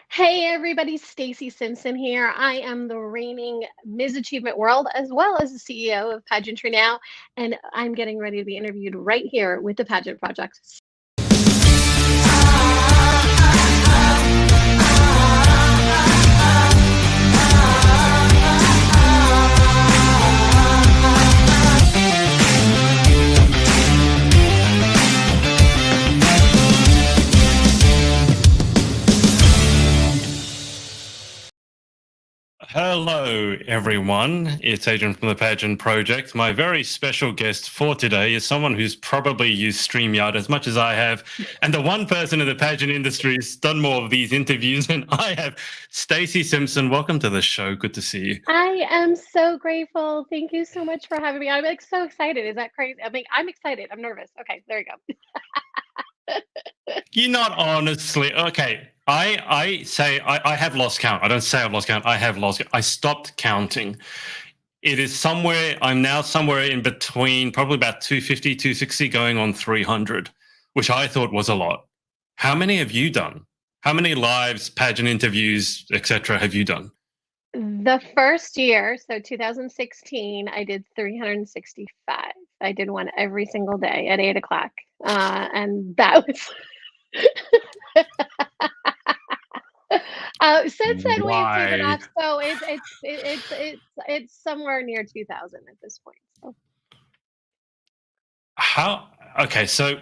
Hey everybody, Stayc Simpson here. I am the reigning Ms. Achievement World as well as the CEO of Pageantry Now, and I'm getting ready to be interviewed right here with the Pageant Project. Hello, everyone. It's Adrian from the Pageant Project. My very special guest for today is someone who's probably used StreamYard as much as I have, and the one person in the pageant industry who's done more of these interviews than I have. Stayc Simpson, welcome to the show. Good to see you. I am so grateful. Thank you so much for having me. I'm like so excited. Is that crazy? I'm excited. I'm nervous. Okay, there you go. You're not honestly okay. I say I have lost count. I don't say I've lost count. I have lost. I stopped counting. It is somewhere. I'm now somewhere in between, probably about 250, 260, going on 300, which I thought was a lot. How many have you done? How many lives, pageant interviews, etc. have you done? The first year, so 2016, I did 365. I did one every single day at 8 o'clock, and that was. Since then we've taken Why? off, so it's somewhere near 2,000 at this point. So. How? Okay, so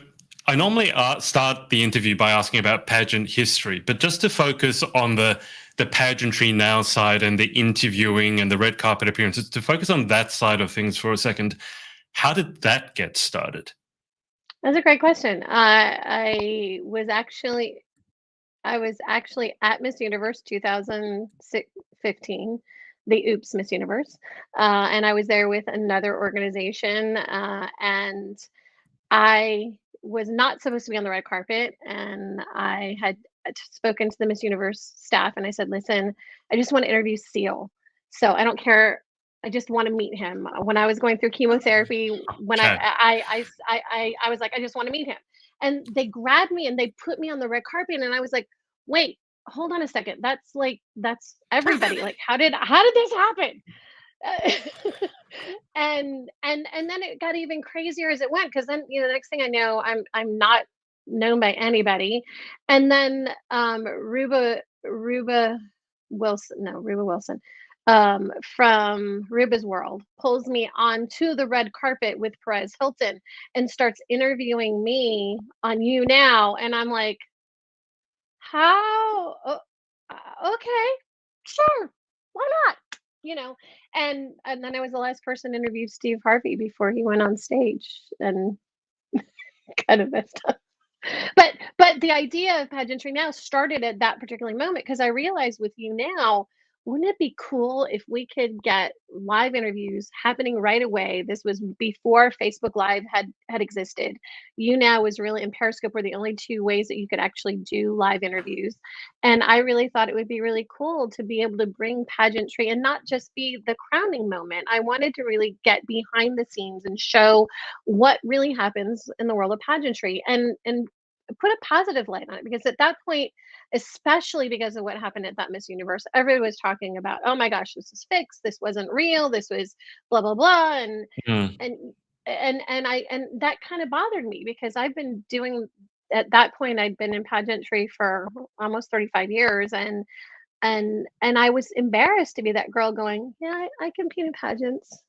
I normally start the interview by asking about pageant history, but just to focus on the Pageantry Now side and the interviewing and the red carpet appearances, to focus on that side of things for a second, how did that get started? That's a great question. I was actually at Miss Universe 2015, the Oops Miss Universe, and I was there with another organization, and I was not supposed to be on the red carpet, and I had spoken to the Miss Universe staff, and I said, "Listen, I just want to interview Seal, so I don't care. I just want to meet him." When I was going through chemotherapy, when Okay. I was like, "I just want to meet him," and they grabbed me and they put me on the red carpet, and I was like, "Wait, hold on a second. That's everybody. Like, how did this happen?" Uh, and then it got even crazier as it went, because then the next thing I know, I'm not known by anybody. And then Ruba Wilson from Ruba's World pulls me onto the red carpet with Perez Hilton and starts interviewing me on You Now, and I'm like, how? Okay, sure, why not? You know, and then I was the last person to interview Steve Harvey before he went on stage and kind of messed up. But the idea of Pageantry Now started at that particular moment, because I realized with You Now, wouldn't it be cool if we could get live interviews happening right away? This was before Facebook Live had existed. You Now was really, and Periscope were the only two ways that you could actually do live interviews. And I really thought it would be really cool to be able to bring pageantry and not just be the crowning moment. I wanted to really get behind the scenes and show what really happens in the world of pageantry, and put a positive light on it, because at that point, especially because of what happened at that Miss Universe, everyone was talking about, oh my gosh, this is fixed, this wasn't real, this was blah blah blah, Mm. and and that kind of bothered me, because I've been doing, at that point I'd been in pageantry for almost 35 years, and I was embarrassed to be that girl going, yeah, I compete in pageants,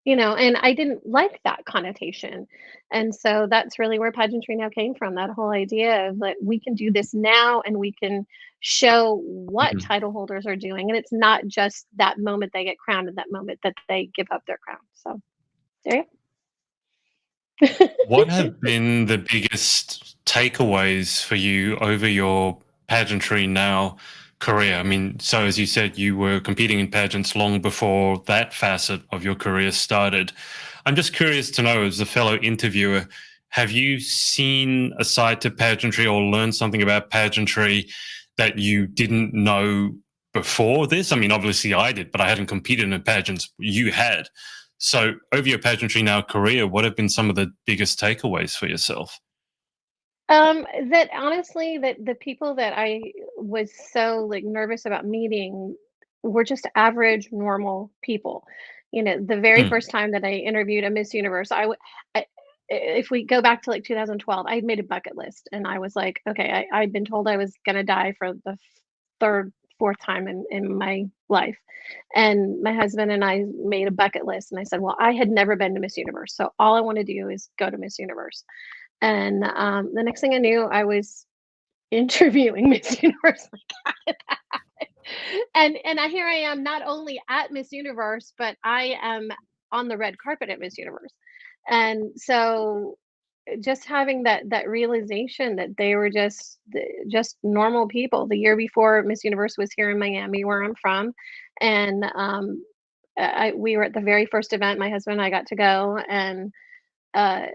and I didn't like that connotation. And so that's really where Pageantry Now came from, that whole idea of that we can do this now and we can show what Mhm. title holders are doing. And it's not just that moment they get crowned and that moment that they give up their crown. So there What you have been the biggest takeaways for you over your Pageantry Now career? I mean, so as you said, you were competing in pageants long before that facet of your career started. I'm just curious to know, as a fellow interviewer, have you seen a side to pageantry or learned something about pageantry that you didn't know before this? I mean, obviously I did, but I hadn't competed in pageants. You had. So, over your Pageantry Now career, what have been some of the biggest takeaways for yourself? That honestly, that the people that I was so like nervous about meeting were just average, normal people. You know, the very Mm. first time that I interviewed a Miss Universe, if we go back to like 2012, I made a bucket list and I was like, okay, I'd been told I was going to die for the third, fourth time in my life. And my husband and I made a bucket list and I said, well, I had never been to Miss Universe. So all I want to do is go to Miss Universe. And the next thing I knew, I was interviewing Miss Universe. And here I am, not only at Miss Universe, but I am on the red carpet at Miss Universe. And so just having that realization that they were just normal people. The year before, Miss Universe was here in Miami, where I'm from, and we were at the very first event. My husband and I got to go, and uh,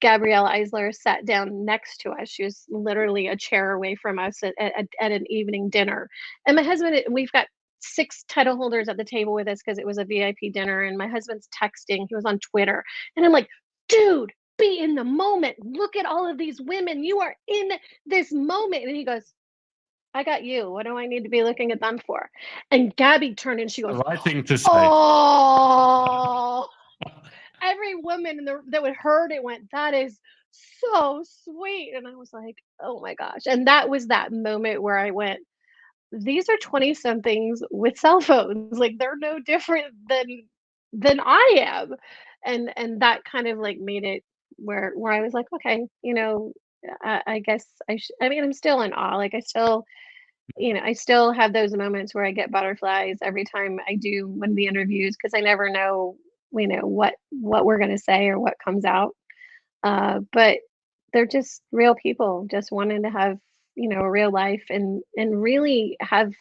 Gabrielle Eisler sat down next to us. She was literally a chair away from us at an evening dinner. And my husband, we've got 6 title holders at the table with us because it was a VIP dinner. And my husband's texting, he was on Twitter. And I'm like, dude, be in the moment. Look at all of these women. You are in this moment. And he goes, I got you. What do I need to be looking at them for? And Gabby turned and she The goes, right thing to say. oh, every woman that would heard it went, that is so sweet. And I was like, oh my gosh. And that was that moment where I went, these are 20 somethings with cell phones. Like they're no different than I am. And that kind of like made it where I was like, okay, you know, I guess I mean, I'm still in awe. Like I still, you know, I still have those moments where I get butterflies every time I do one of the interviews because I never know, you know, what we're gonna say or what comes out. But they're just real people, just wanting to have, you know, a real life and really have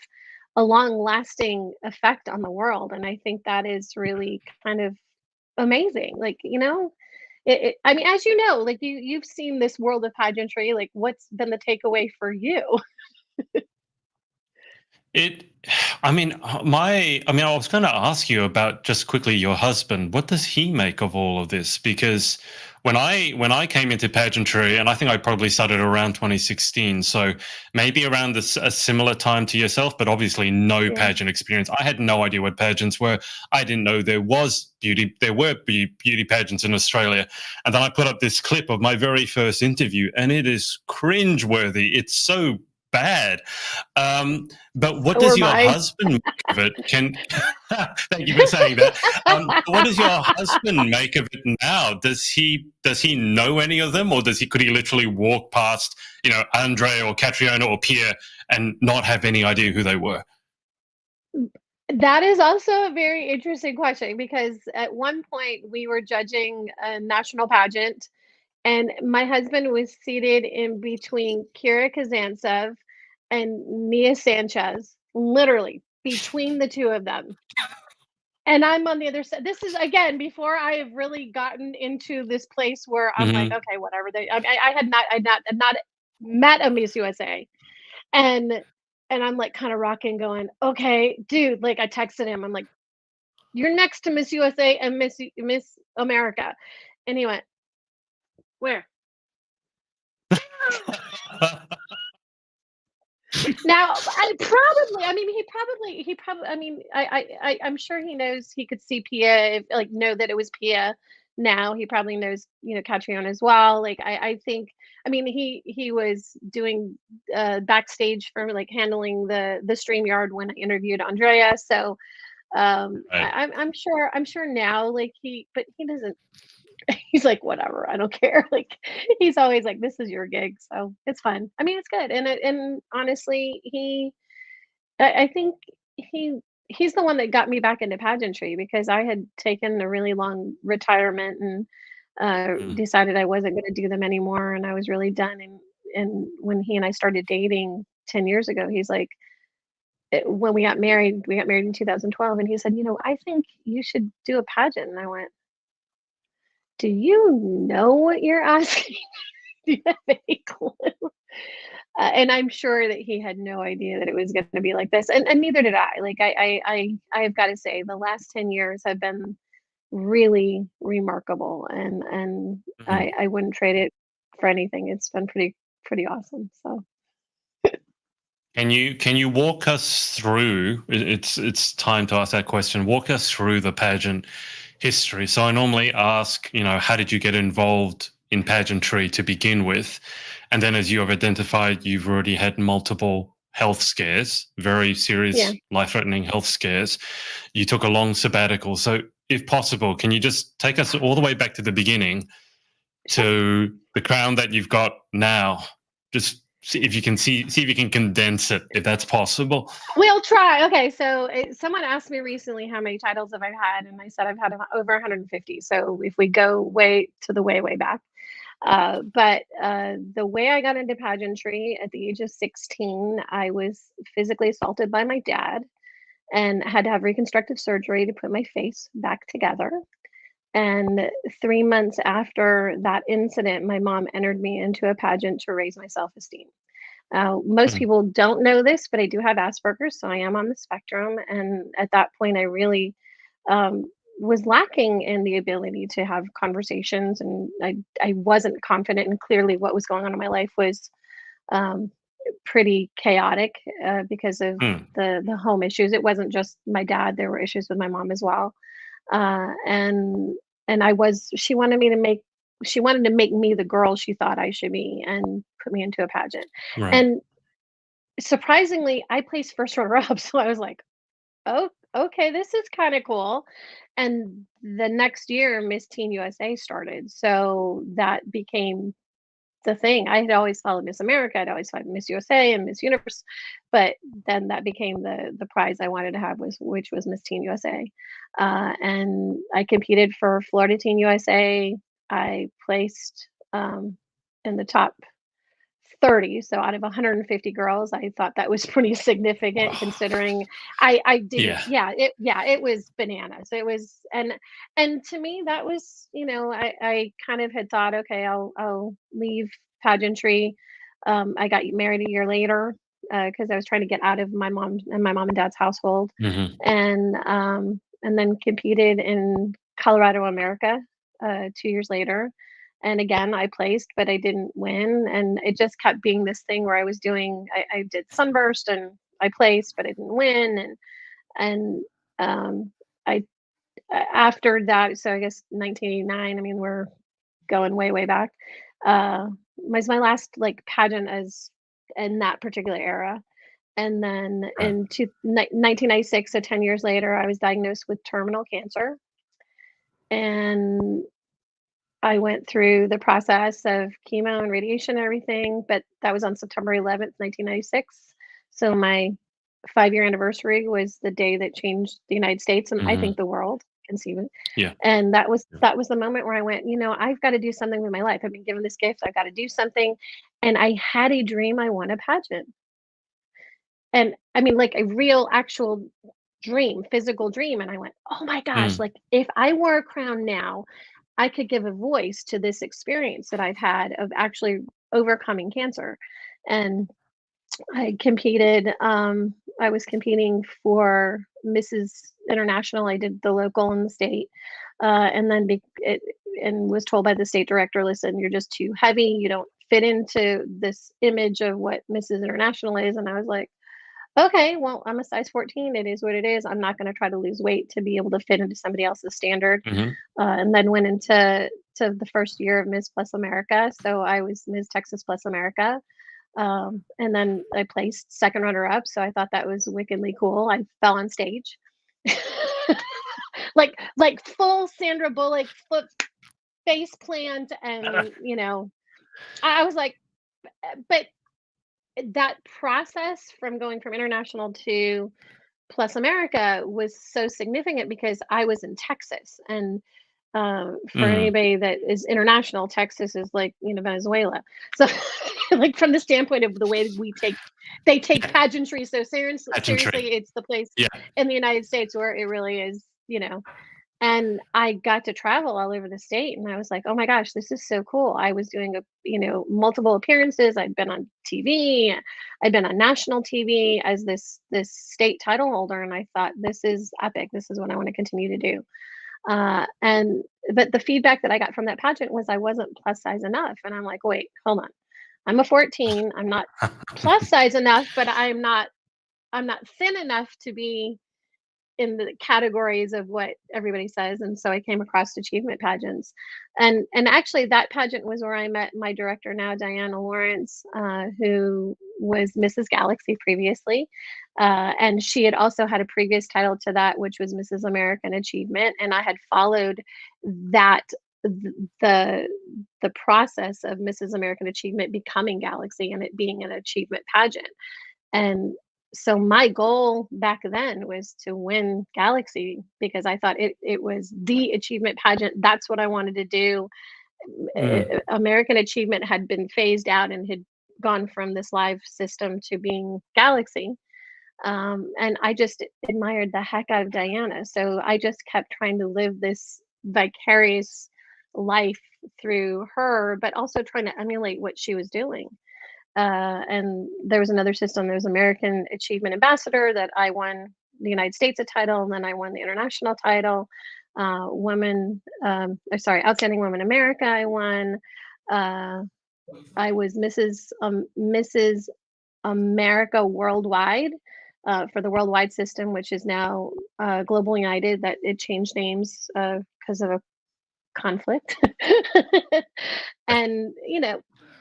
a long lasting effect on the world. And I think that is really kind of amazing. Like, you know, I mean, as you know, like you've seen this world of pageantry. Like, what's been the takeaway for you? It, I mean, I was going to ask you about just quickly your husband. What does he make of all of this? Because when I came into pageantry, and I think I probably started around 2016, so maybe around this a similar time to yourself, but obviously no Yeah. pageant experience. I had no idea what pageants were. I didn't know there were beauty pageants in Australia. And then I put up this clip of my very first interview, and it is cringeworthy. It's so bad. But what So were does your mine. husband make of it? Thank you for saying that. What does your husband make of it now? Does he know any of them, or could he literally walk past, Andre or Catriona or Pierre and not have any idea who they were? That is also a very interesting question because at one point we were judging a national pageant, and my husband was seated in between Kira Kazantsev and Nia Sanchez, literally between the two of them. And I'm on the other side. This is again before I have really gotten into this place where I'm like, Hmm. okay, whatever. I had not met a Miss USA, and I'm like kind of rocking, going, okay, dude. Like I texted him. I'm like, you're next to Miss USA and Miss America, and he went, where? Now, I mean, he probably, I mean, I'm sure he knows he could see Pia, if, like, know that it was Pia. Now he probably knows, you know, Catriona as well. Like, I think, I mean, he was doing backstage for like handling the StreamYard when I interviewed Andrea. So, Right. I'm sure now, like but he doesn't. He's like, whatever, I don't care. Like he's always like, this is your gig, so it's fun. I mean, it's good, and honestly, I think he he's the one that got me back into pageantry because I had taken a really long retirement and Mm. decided I wasn't going to do them anymore, and I was really done. And when he and I started dating 10 years ago, he's like, when we got married in 2012, and he said, you know, I think you should do a pageant, and I went, do you know what you're asking? Do you have any clue? And I'm sure that he had no idea that it was going to be like this, and neither did I. Like I've got to say, the last 10 years have been really remarkable, and Mhm. I wouldn't trade it for anything. It's been pretty awesome. So Can you walk us through? It's time to ask that question. Walk us through the pageant history. So I normally ask, how did you get involved in pageantry to begin with? And then, as you have identified, you've already had multiple health scares, very serious, Yeah. life-threatening health scares. You took a long sabbatical. So, if possible, can you just take us all the way back to the beginning Sure. to the crown that you've got now? Just see if you can see if you can condense it, if that's possible. We'll try. Okay, so someone asked me recently how many titles have I had, and I said I've had over 150. So if we go way to the way back, but the way I got into pageantry at the age of 16, I was physically assaulted by my dad and had to have reconstructive surgery to put my face back together. And 3 months after that incident, my mom entered me into a pageant to raise my self esteem. Most Mm, people don't know this, but I do have Asperger's, so I am on the spectrum. And at that point, I really um, was lacking in the ability to have conversations, and I wasn't confident. And clearly, what was going on in my life was um, pretty chaotic because of mm, the home issues. It wasn't just my dad; there were issues with my mom as well. Uh, and and I was she wanted to make me the girl she thought I should be and put me into a pageant. right. And surprisingly, I placed first runner up, so I was like, "Oh, okay, this is kinda cool." And the next year, Miss Teen USA started, so that became the thing. I had always followed Miss America, I'd always followed Miss USA and Miss Universe, but then that became the prize I wanted to have, which was Miss Teen USA. And I competed for Florida Teen USA. I placed, in the top 30, so out of 150 girls, I thought that was pretty significant Oh, considering I didn't yeah. it was bananas. It was and to me that was, I kind of had thought, okay, I'll leave pageantry. I got married a year later because I was trying to get out of my mom and dad's household, Hmm. and then competed in Colorado America 2 years later. And again, I placed, but I didn't win. And it just kept being this thing where I did Sunburst and I placed, but I didn't win. And um, I, after that, so I guess 1989, I mean, we're going way back, was my last like pageant as in that particular era. And then Right. 1996, so 10 years later, I was diagnosed with terminal cancer. And I went through the process of chemo and radiation and everything, but that was on September 11th, 1996. So my 5-year anniversary was the day that changed the United States and I think Hmm. the world can see it. Yeah. And that was Yeah. that was the moment where I went, I've got to do something with my life. I've been given this gift. I've got to do something. And I had a dream I won a pageant. And I mean, like a real actual dream, physical dream. And I went, oh my gosh, Mm, like if I wore a crown now, I could give a voice to this experience that I've had of actually overcoming cancer. And I was competing for Mrs. International. I did the local in the state. And then and was told by the state director, listen, you're just too heavy. You don't fit into this image of what Mrs. International is. And I was like, okay, well, I'm a size 14. It is what it is. I'm not going to try to lose weight to be able to fit into somebody else's standard. hmm. And then went into the first year of Ms. Plus America. So I was Ms. Texas Plus America. And then I placed second runner up. So I thought that was wickedly cool. I fell on stage. like full Sandra Bullock foot face plant. And, I was like, but that process from going from international to Plus America was so significant because I was in Texas. And for Mm. anybody that is international, Texas is like, Venezuela. So, like from the standpoint of the way they take Yeah. pageantry so seriously, Pageantry. it's the place Yeah. in the United States where it really is, And I got to travel all over the state, and I was like, "Oh my gosh, this is so cool." I was doing multiple appearances. I'd been on TV. I'd been on national TV as this state title holder, and I thought, "This is epic. This is what I want to continue to do." And but the feedback that I got from that pageant was I wasn't plus size enough, and I'm like, "Wait, hold on. I'm a 14. I'm not plus size enough, but I'm not thin enough to be in the categories of what everybody says. And so I came across achievement pageants, and actually that pageant was where I met my director now, Diana Lawrence, who was Mrs. Galaxy previously, and she had also had a previous title to that, which was Mrs. American Achievement, and I had followed that the process of Mrs. American Achievement becoming Galaxy and it being an achievement pageant. And so my goal back then was to win Galaxy because I thought it was the achievement pageant. That's what I wanted to do. American Achievement had been phased out and had gone from this live system to being Galaxy. And I just admired the heck out of Diana. So I just kept trying to live this vicarious life through her, but also trying to emulate what she was doing. And there was another system. There was American Achievement Ambassador that I won the United States a title, and then I won the international title. Outstanding Woman America, I won. I was Mrs. America Worldwide for the worldwide system, which is now Global United. That it changed names because of a conflict. And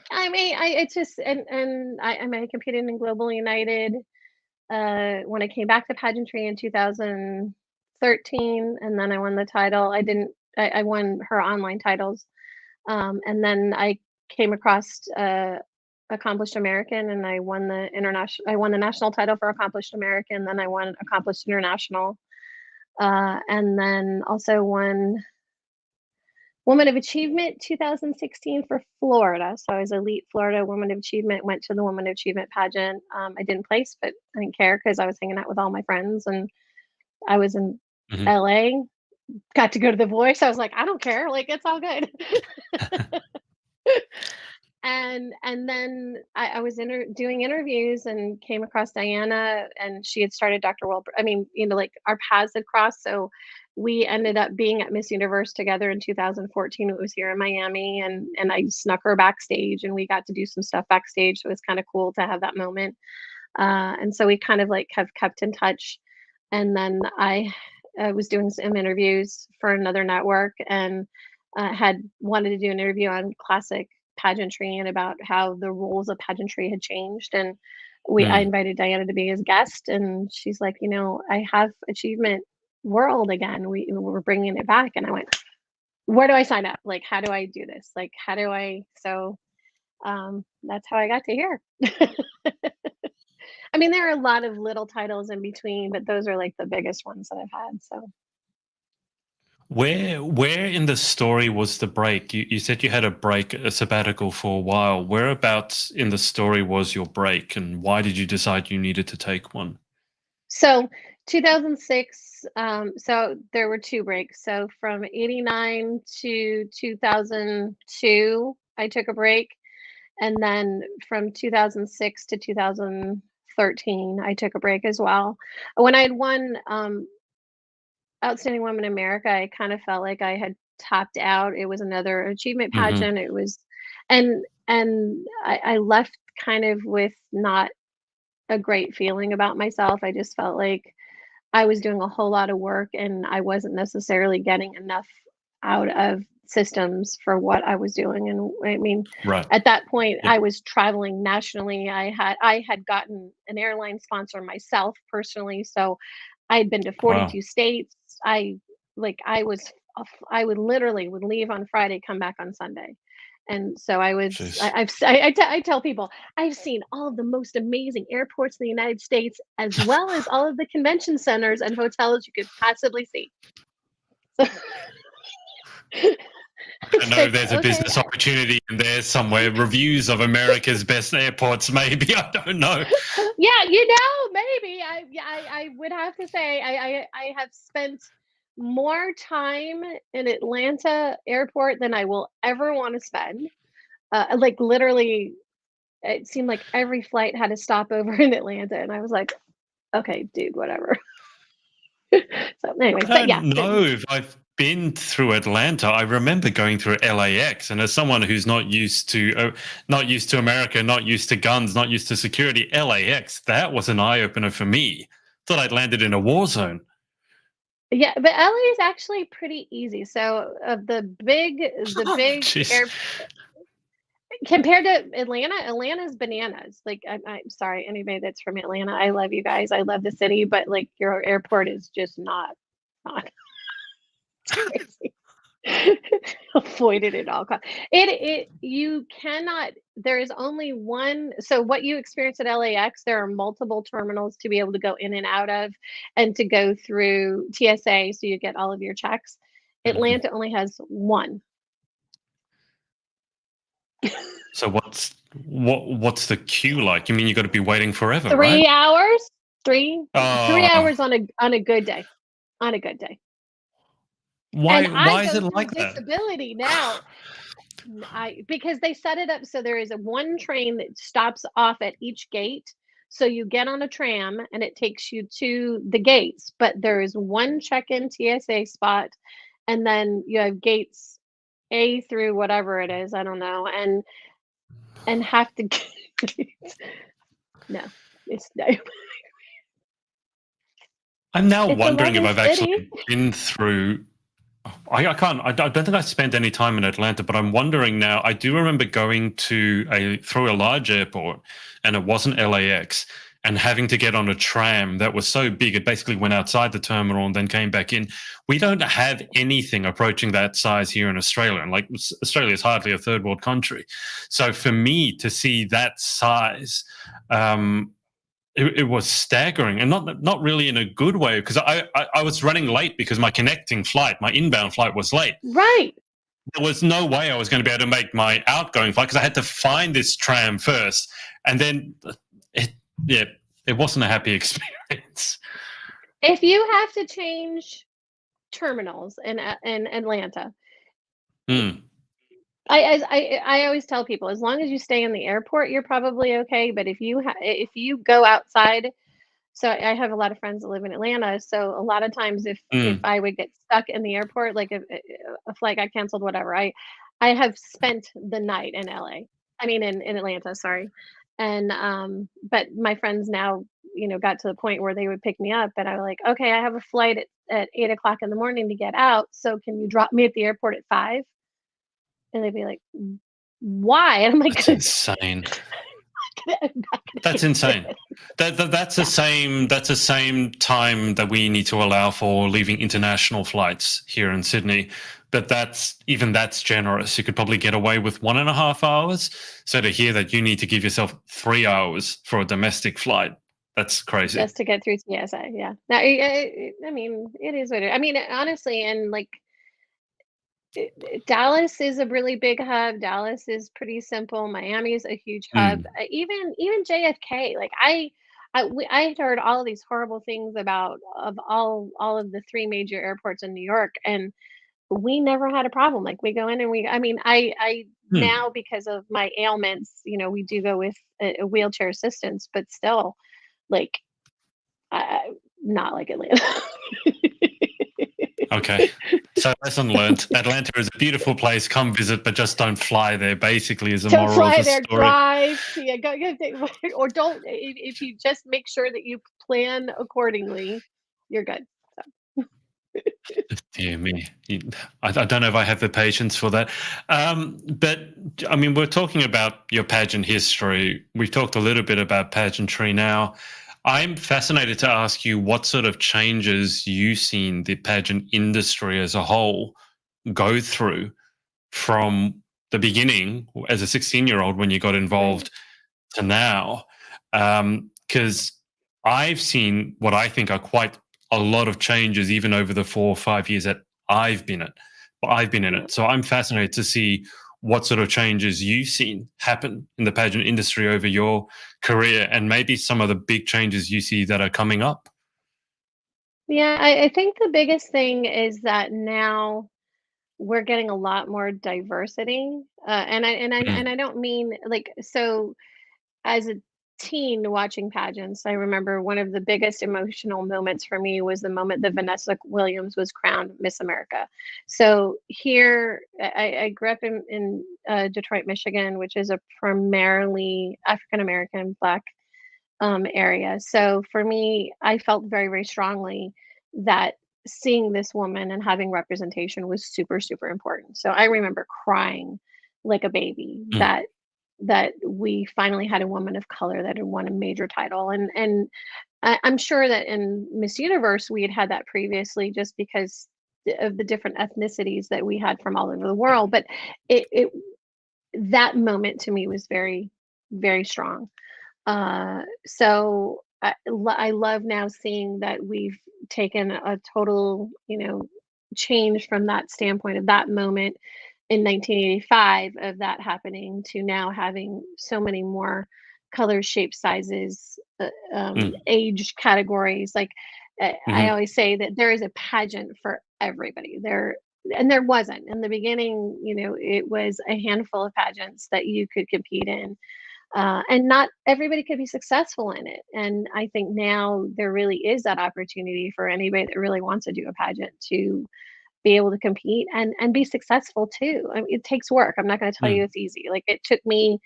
I mean, it's just, and I competed in Global United when I came back to pageantry in 2013, and then I won the title. I won her online titles, and then I came across Accomplished American, and I won the national title for Accomplished American. Then I won Accomplished International, and then also won Woman of Achievement 2016 for Florida. So I was Elite Florida Woman of Achievement, went to the Woman of Achievement pageant. I didn't place, but I didn't care because I was hanging out with all my friends, and I was in LA, got to go to The Voice. I was like, I don't care, like it's all good. And then I was doing interviews and came across Diana, and she had started Dr. World. I mean, like our paths had crossed. So we ended up being at Miss Universe together in 2014. It was here in Miami, and I snuck her backstage, and we got to do some stuff backstage. So it was kind of cool to have that moment. And so we kind of like have kept in touch. And then I was doing some interviews for another network, and had wanted to do an interview on classic pageantry and about how the rules of pageantry had changed. And I invited Diana to be his guest, and she's like, I have Achievement World again. We're bringing it back. And I went, where do I sign up? Like, how do I do this? Like, how do I? So that's how I got to here. I mean, there are a lot of little titles in between, but those are like the biggest ones that I've had. So where in the story was the break? You said you had a sabbatical for a while. Whereabouts in the story was your break, and why did you decide you needed to take one? So 2006, so there were two breaks. So from 89 to 2002, I took a break. And then from 2006 to 2013, I took a break as well. When I had won Outstanding Woman in America, I kind of felt like I had topped out. It was another achievement pageant. It was, and I left kind of with not a great feeling about myself. I just felt like I was doing a whole lot of work and I wasn't necessarily getting enough out of systems for what I was doing. And I mean, at that point, I was traveling nationally. I had gotten an airline sponsor myself personally, so I had been to 42 states. I would literally leave on Friday, come back on Sunday. And so I tell people I've seen all of the most amazing airports in the United States, as well as all of the convention centers and hotels you could possibly see. So, I know there's a business opportunity in there somewhere. Reviews of America's best airports, maybe. I don't know. Yeah, maybe. I would have to say I have spent more time in Atlanta airport than I will ever want to spend. Like literally, it seemed like every flight had a stopover in Atlanta, and I was like, okay, dude, whatever. So anyway, I don't know if I've been through Atlanta. I remember going through LAX, and as someone who's not used to America, not used to guns, not used to security, LAX, that was an eye opener for me. Thought I'd landed in a war zone. Yeah, but LA is actually pretty easy. So of the Oh, big jeez. air compared to Atlanta, Atlanta's bananas. Like I'm sorry, anybody that's from Atlanta, I love you guys. I love the city, but like your airport is just not. It's crazy. Avoid it at all costs. It you cannot. There is only one. So what you experience at LAX, there are multiple terminals to be able to go in and out of, and to go through TSA, so you get all of your checks. Mhm. Atlanta only has one. So what's the queue like? You mean you got to be waiting forever, right? 3 hours, three Oh, hours on a good day, on a good day. And I why is go it through like that? disability now. I because they set it up so there is a one train that stops off at each gate. So you get on a tram and it takes you to the gates, but there is one check-in TSA spot, and then you have gates A through whatever it is, I don't know, and have to no, it's no. I'm now It's a wondering if lovely I've city. actually been through. I can't. I don't think I spent any time in Atlanta, but I'm wondering now. I do remember going to a through a large airport, and it wasn't LAX, and having to get on a tram that was so big it basically went outside the terminal and then came back in. We don't have anything approaching that size here in Australia, and like Australia is hardly a third world country. So for me to see that size, um, it was staggering, and not really in a good way, because I was running late because my connecting flight, my inbound flight, was late. Right. There was no way I was going to be able to make my outgoing flight because I had to find this tram first, and then it yeah, it wasn't a happy experience. If you have to change terminals in Atlanta, Mm, I always tell people, as long as you stay in the airport, you're probably okay. But if you go outside, so I have a lot of friends that live in Atlanta. So a lot of times, if mm. I would get stuck in the airport, like if a flight got canceled, whatever, I have spent the night in LA. I mean, in Atlanta, sorry. And but my friends now, got to the point where they would pick me up, and I was like, okay, I have a flight at 8 o'clock in the morning to get out. So can you drop me at the airport at 5? And they'd be like, "Why?" And I'm like, That's "'Cause insane. I'm not gonna That's do insane. it." That's the Yeah, same time that we need to allow for leaving international flights here in Sydney. But that's generous. You could probably get away with 1.5 hours. So to hear that you need to give yourself 3 hours for a domestic flight, that's crazy. just to get through TSA, yeah. Now, I mean, it is what I mean, honestly, and, like, Dallas is a really big hub. Dallas is pretty simple. Miami is a huge hub. Mm, Even JFK, like, I had heard all of these horrible things about of all of the 3 major airports in New York, and we never had a problem. Like, we go in and I mean, I mm. now, because of my ailments, we do go with a wheelchair assistance, but still, like, not like Atlanta. Okay. So lesson learned. Atlanta is a beautiful place. Come visit, but just don't fly there. Basically, is the Don't moral of fly the there, story. drive. Yeah, or don't. If you just make sure that you plan accordingly, you're good. So, Dear me. I don't know if I have the patience for that. But I mean, we're talking about your pageant history. We've talked a little bit about Pageantry Now. I'm fascinated to ask you what sort of changes you've seen the pageant industry as a whole go through from the beginning as a 16-year-old when you got right. involved to now. Because I've seen what I think are quite a lot of changes even over the 4 or 5 years that I've been it. I've been in Yeah. it. So I'm fascinated to see what sort of changes you've seen happen in the pageant industry over your career, and maybe some of the big changes you see that are coming up. Yeah, I think the biggest thing is that now we're getting a lot more diversity, and I Mm, don't mean like so as a teen watching pageants, I remember one of the biggest emotional moments for me was the moment that Vanessa Williams was crowned Miss America. So here, I grew up in Detroit, Michigan, which is a primarily African American Black area. So for me, I felt very, very strongly that seeing this woman and having representation was super, super important. So I remember crying like a baby Mm. that we finally had a woman of color that had won a major title. And I'm sure that in Miss Universe we had had that previously, just because of the different ethnicities that we had from all over the world. But it that moment to me was very, very strong. So I love now seeing that we've taken a total, change from that standpoint of that moment in 1985 of that happening to now having so many more colors, shapes, sizes, Mm. age categories. Like I Hmm. always say that there is a pageant for everybody there. And there wasn't in the beginning, it was a handful of pageants that you could compete in, and not everybody could be successful in it. And I think now there really is that opportunity for anybody that really wants to do a pageant to be able to compete and be successful too. I mean, it takes work. I'm not going to tell you Mm. it's easy. Like it took me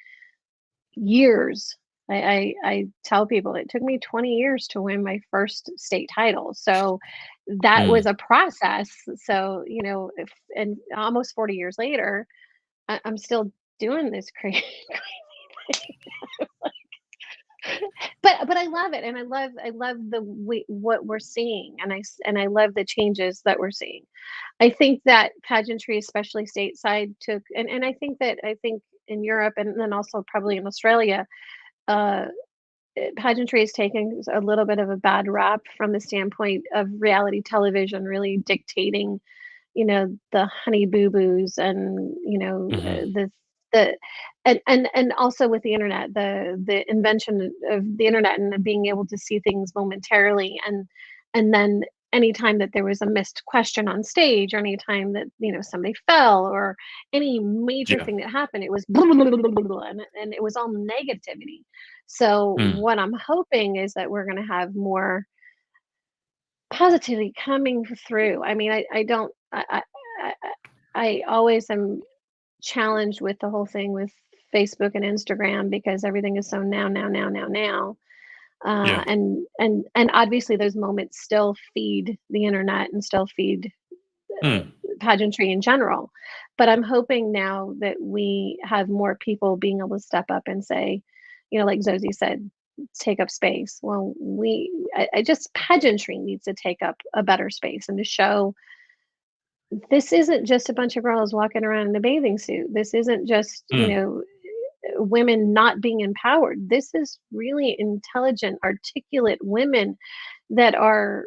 years. I tell people it took me 20 years to win my first state title. So that was Mm. a process. So, if and almost 40 years later, I'm still doing this crazy. But I love it, and I love what we're seeing, and I love the changes that we're seeing. I think that pageantry, especially stateside, took and I think in Europe and then also probably in Australia, uh, pageantry is taking a little bit of a bad rap from the standpoint of reality television really dictating, the Honey Boo Boos and, Hmm. the and also with the internet, the invention of the internet and being able to see things momentarily, and then anytime that there was a missed question on stage or anytime that, somebody fell or any major Yeah. thing that happened, it was blah, blah, blah, blah, blah, blah, and it was all negativity. So Mm. what I'm hoping is that we're going to have more positivity coming through. I mean, I don't I I always am challenged with the whole thing with Facebook and Instagram because everything is so now, now, now, now, now. Yeah. And obviously those moments still feed the internet and still feed Mm. pageantry in general. But I'm hoping now that we have more people being able to step up and say, like Zosie said, take up space. Well, I just pageantry needs to take up a better space and to show this isn't just a bunch of girls walking around in a bathing suit. This isn't just, Mm. women not being empowered. This is really intelligent, articulate women that are,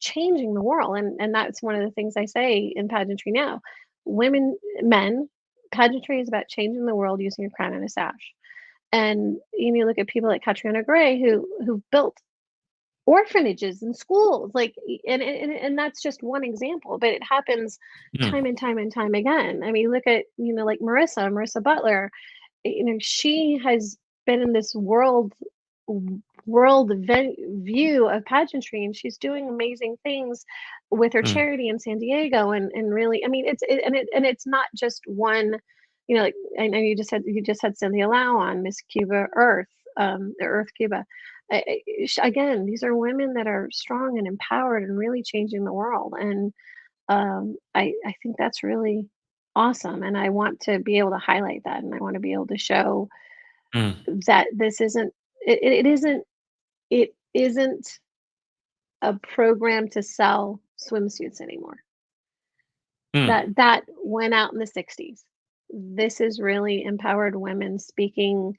changing the world. And that's one of the things I say in Pageantry Now. Women, men, pageantry is about changing the world using a crown and a sash. And you look at people like Katrina Gray who built orphanages and schools, like and that's just one example, but it happens Mm. time and time and time again. I mean, look at, like Marissa Butler. She has been in this view of pageantry, and she's doing amazing things with her Mm. charity in San Diego. And really, I mean, it's not just one, like I know you just had Cynthia Lau on Miss Cuba Earth, the Earth Cuba. Again, these are women that are strong and empowered and really changing the world. And I think that's really awesome. And I want to be able to highlight that. And I want to be able to show Mm. that this isn't, it isn't a program to sell swimsuits anymore. Mm. That went out in the 60s. This is really empowered women speaking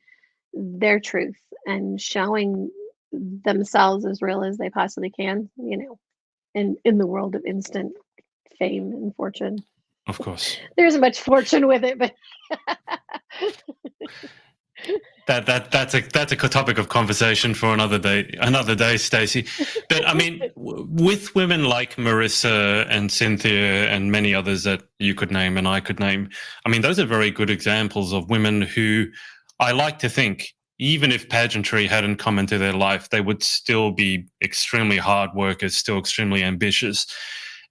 their truth and showing themselves as real as they possibly can, in the world of instant fame and fortune. Of course. There isn't much fortune with it, but That's a topic of conversation for another day, Stacey. But I mean, with women like Marissa and Cynthia and many others that you could name and I could name, I mean, those are very good examples of women who I like to think even if pageantry hadn't come into their life, they would still be extremely hard workers, still extremely ambitious.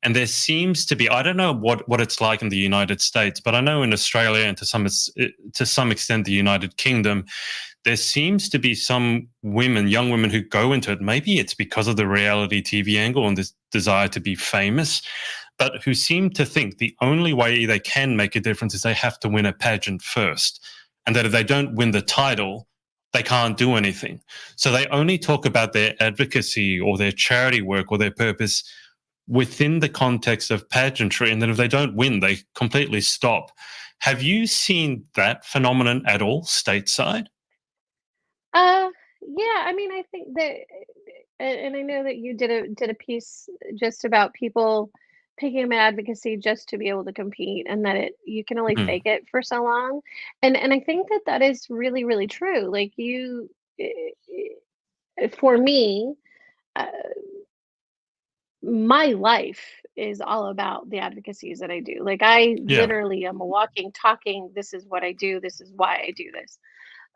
And there seems to be, I don't know what it's like in the United States, but I know in Australia and to some extent the United Kingdom, there seems to be some women, young women who go into it. Maybe it's because of the reality TV angle and this desire to be famous, but who seem to think the only way they can make a difference is they have to win a pageant first. And that if they don't win the title, they can't do anything. So they only talk about their advocacy or their charity work or their purpose within the context of pageantry. And then if they don't win, they completely stop. Have you seen that phenomenon at all stateside? Yeah, I mean, I think that, and I know that you did a piece just about people picking up advocacy just to be able to compete, and that you can only Mm. fake it for so long, and I think that that is really really true. Like for me, uh, my life is all about the advocacies that I do. Like I Yeah. literally am a walking, talking. This is what I do. This is why I do this.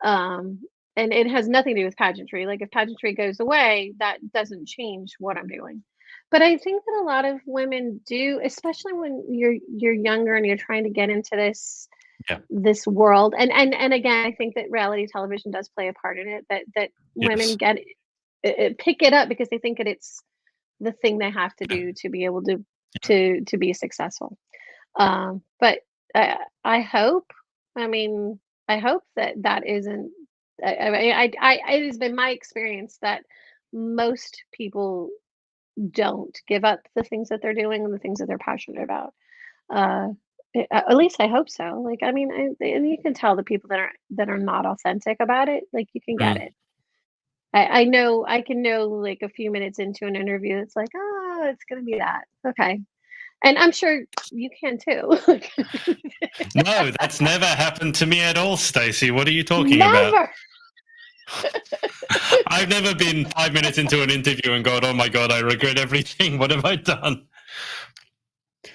Um, and it has nothing to do with pageantry. Like if pageantry goes away, that doesn't change what I'm doing. But I think that a lot of women do, especially when you're younger and you're trying to get into Yeah. this world. And again, I think that reality television does play a part in it. That women Yes. get pick it up because they think that it's the thing they have to do to be able to be successful. But I hope, I mean, I hope that that isn't. It has been my experience that most people don't give up the things that they're doing and the things that they're passionate about. Uh, at least I hope so. Like, I mean, and you can tell the people that are not authentic about it. Like, you can get Mm. it. I know I can know like a few minutes into an interview. It's like, oh, it's gonna be that. Okay, and I'm sure you can too. No, that's never happened to me at all, Stacey. What are you talking about? Never. I've never been 5 minutes into an interview and gone, oh my God, I regret everything. What have I done?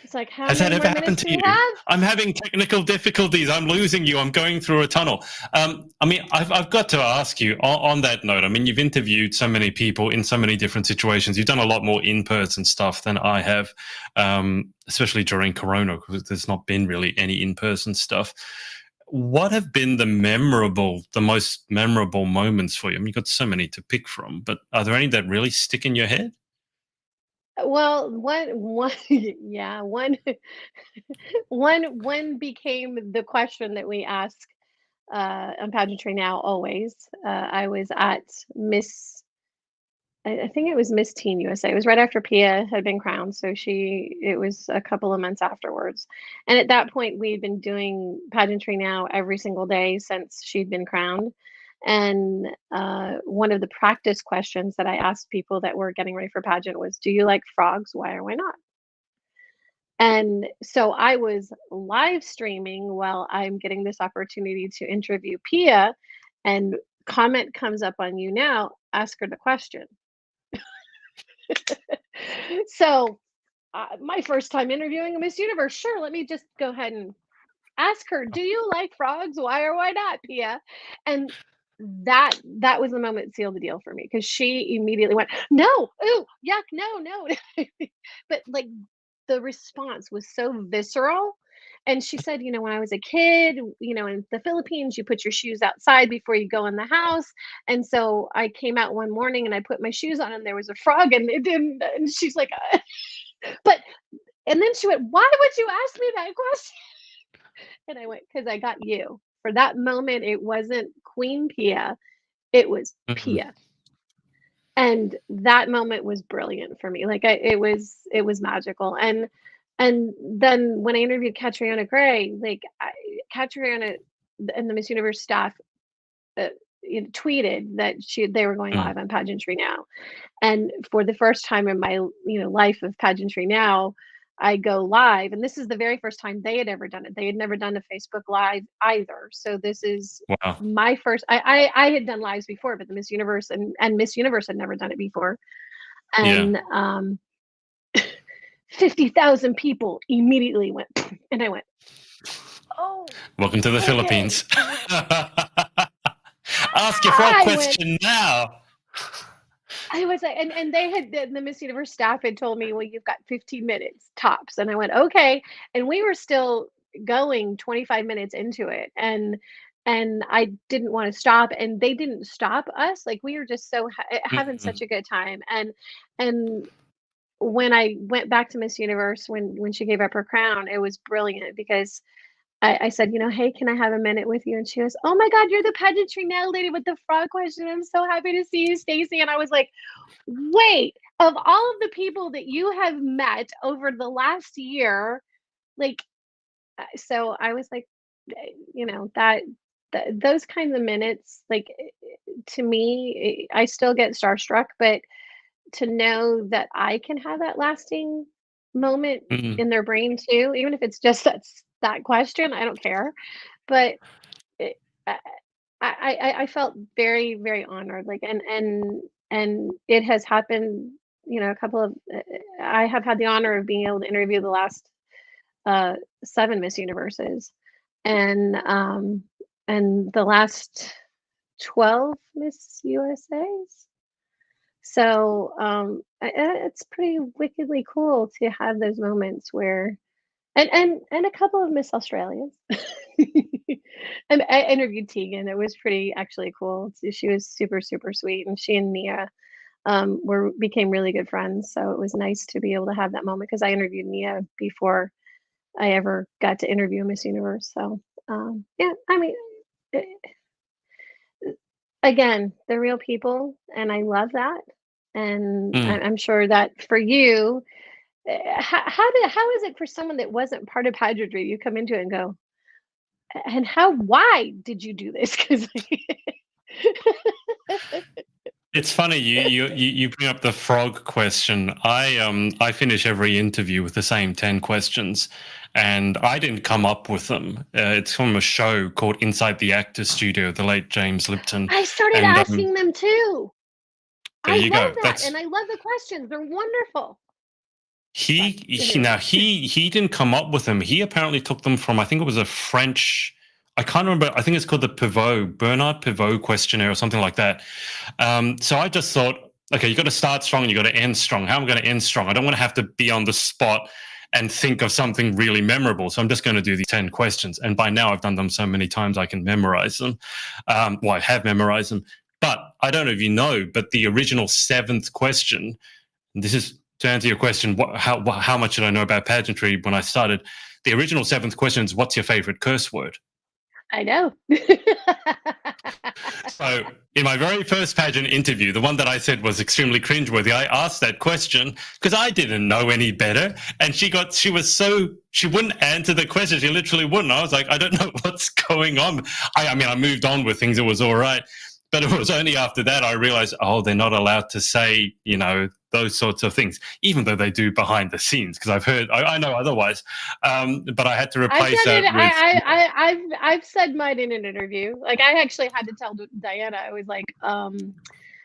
It's like, how Has that many ever more happened minutes do to you you? have? I'm having technical difficulties. I'm losing you. I'm going through a tunnel. I mean, I've got to ask you on that note. I mean, you've interviewed so many people in so many different situations. You've done a lot more in-person stuff than I have, especially during Corona, because there's not been really any in-person stuff. What have been the most memorable moments for you? I mean, you've got so many to pick from, but are there any that really stick in your head? Well, one, yeah, one became the question that we ask on Pageantry Now always. I was at Miss, I think it was Miss Teen USA. It was right after Pia had been crowned, so it was a couple of months afterwards. And at that point, we had been doing Pageantry Now every single day since she'd been crowned. And one of the practice questions that I asked people that were getting ready for pageant was, "Do you like frogs? Why or why not?" And so I was live streaming while I'm getting this opportunity to interview Pia, and comment comes up on You Now, ask her the question. So, my first time interviewing a Miss Universe, sure, let me just go ahead and ask her, "Do you like frogs? Why or why not, Pia?" And that was the moment that sealed the deal for me because she immediately went, "No, ooh, yuck, no, no." But like the response was so visceral. And she said, when I was a kid, in the Philippines, you put your shoes outside before you go in the house. And so I came out one morning and I put my shoes on and there was a frog and it didn't. And she's like, but, and then she went, "Why would you ask me that question?" And I went, "Because I got you." For that moment, it wasn't Queen Pia, it was Mm. Pia. And that moment was brilliant for me. Like it was magical. And then when I interviewed Catriona Gray, like Catriona and the Miss Universe staff uh, tweeted that they were going Mm. live on Pageantry Now. And for the first time in my life of Pageantry Now, I go live, and this is the very first time they had ever done it. They had never done a Facebook Live either. So this is Wow. my first. I had done lives before, but the Miss Universe and Miss Universe had never done it before. Yeah. And 50,000 people immediately went, and I went, "Oh, Welcome to the okay." Philippines. Ask your frog I question now. I was like, and they had the Miss Universe staff had told me, well, you've got 15 minutes tops, and I went, okay, and we were still going 25 minutes into it, and I didn't want to stop, and they didn't stop us. Like we were just so having such Mm, a good time, and when I went back to Miss Universe when she gave up her crown, it was brilliant because I said, hey, can I have a minute with you? And she goes, oh my God, you're the Pageantry Now lady with the frog question. I'm so happy to see you, Stacy. And I was like, wait, of all of the people that you have met over the last year, like, so I was like, that, those kinds of minutes, like, to me, I still get starstruck, but to know that I can have that lasting moment mm, in their brain too, even if it's just that question, I don't care. But it, I, I felt very, very honored, like, and it has happened, a couple of, I have had the honor of being able to interview the last 7 Miss Universes, and the last 12 Miss USAs. So it's pretty wickedly cool to have those moments where, and a couple of Miss Australias. And I interviewed Tegan. It was pretty actually cool. She was super, super sweet, and she and Nia were became really good friends. So it was nice to be able to have that moment because I interviewed Nia before I ever got to interview Miss Universe. So yeah, I mean, eh, again, they're real people, and I love that. And mm. I'm sure that for you, how is it for someone that wasn't part of pageantry? You come into it and go, and why did you do this? Because It's funny you bring up the frog question. I finish every interview with the same 10 questions, and I didn't come up with them. It's from a show called Inside the Actors Studio, the late James Lipton, I started and asking them too. there I you love go. that, and I love the questions. They're wonderful. But anyway, He didn't come up with them. He apparently took them from, I think it was a French. I can't remember. I think it's called the Bernard Pivot questionnaire or something like that. So I just thought, okay, you got to start strong and you got to end strong. How am I going to end strong? I don't want to have to be on the spot and think of something really memorable. So I'm just going to do these 10 questions. And by now I've done them so many times I can memorize them. Well, I have memorized them. But I don't know if you know, but the original 7th question, this is to answer your question, how much did I know about pageantry when I started? The original 7th question is, what's your favorite curse word? I know. So in my very first pageant interview, the one that I said was extremely cringeworthy, I asked that question because I didn't know any better. And she wouldn't answer the question. She literally wouldn't. I was like, I don't know what's going on. I mean, I moved on with things. It was all right. But it was only after that I realized, oh, they're not allowed to say, those sorts of things, even though they do behind the scenes. Because I know otherwise. But I had to I've replace done it. that with, I've said mine in an interview. Like I actually had to tell Diana. I was like,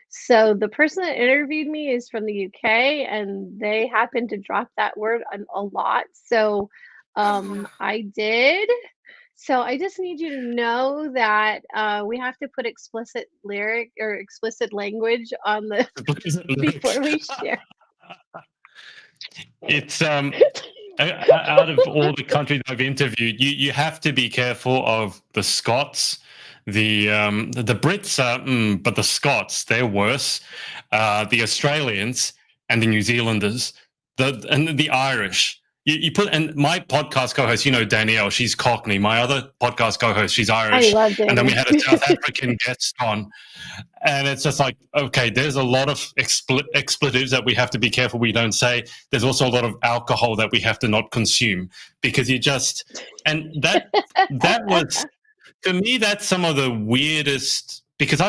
so the person that interviewed me is from the UK, and they happen to drop that word a lot. So, I did. So I just need you to know that we have to put explicit lyric or explicit language on the before we share. it's out of all the countries I've interviewed, you have to be careful of the Scots. The Brits are, but the Scots, they're worse. The Australians and the New Zealanders, and the Irish. You put, and my podcast co-host, Danielle, she's Cockney. My other podcast co-host, she's I Irish, love and then we Daniel. had a South African guest on, and it's just like, okay, there's a lot of expletives that we have to be careful we don't say. There's also a lot of alcohol that we have to not consume because and that was, to me, that's some of the weirdest, because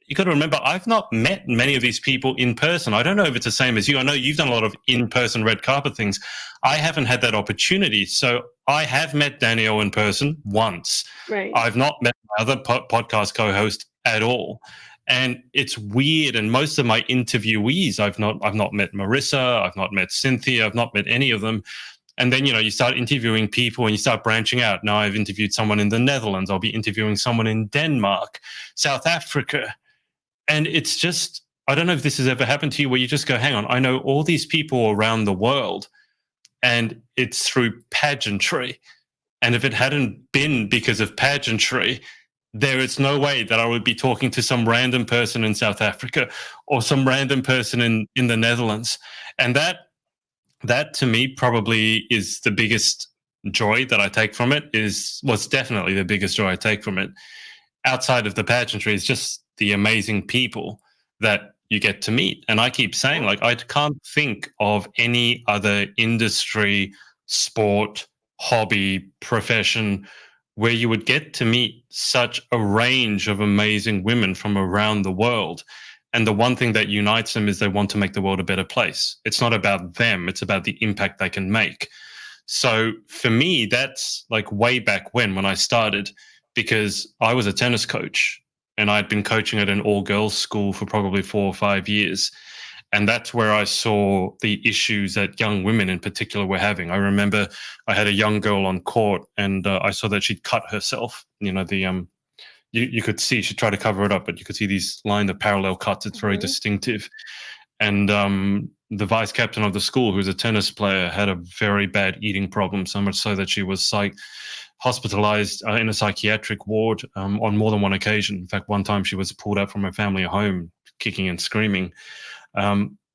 you got to remember, I've not met many of these people in person. I don't know if it's the same as you. I know you've done a lot of in-person red carpet things. I haven't had that opportunity. So I have met Danielle in person once. Right. I've not met my other podcast co-host at all. And it's weird. And most of my interviewees, I've not met Marissa, I've not met Cynthia, I've not met any of them. And then, you start interviewing people and you start branching out. Now I've interviewed someone in the Netherlands. I'll be interviewing someone in Denmark, South Africa. And it's just, I don't know if this has ever happened to you where you just go, hang on, I know all these people around the world and it's through pageantry. And if it hadn't been because of pageantry, there is no way that I would be talking to some random person in South Africa or some random person in the Netherlands. And that to me probably is the biggest joy that I take from it. Was definitely the biggest joy I take from it. Outside of the pageantry is just the amazing people that you get to meet. And I keep saying, like, I can't think of any other industry, sport, hobby, profession where you would get to meet such a range of amazing women from around the world. And the one thing that unites them is they want to make the world a better place. It's not about them, it's about the impact they can make. So for me, that's like way back when I started, because I was a tennis coach and I'd been coaching at an all-girls school for probably 4 or 5 years. And that's where I saw the issues that young women in particular were having. I remember I had a young girl on court and I saw that she'd cut herself. You could see she tried to cover it up, but you could see these line of parallel cuts. It's very distinctive. And the vice captain of the school, who's a tennis player, had a very bad eating problem, so much so that she was hospitalized in a psychiatric ward on more than one occasion. In fact, one time she was pulled out from her family home, kicking and screaming.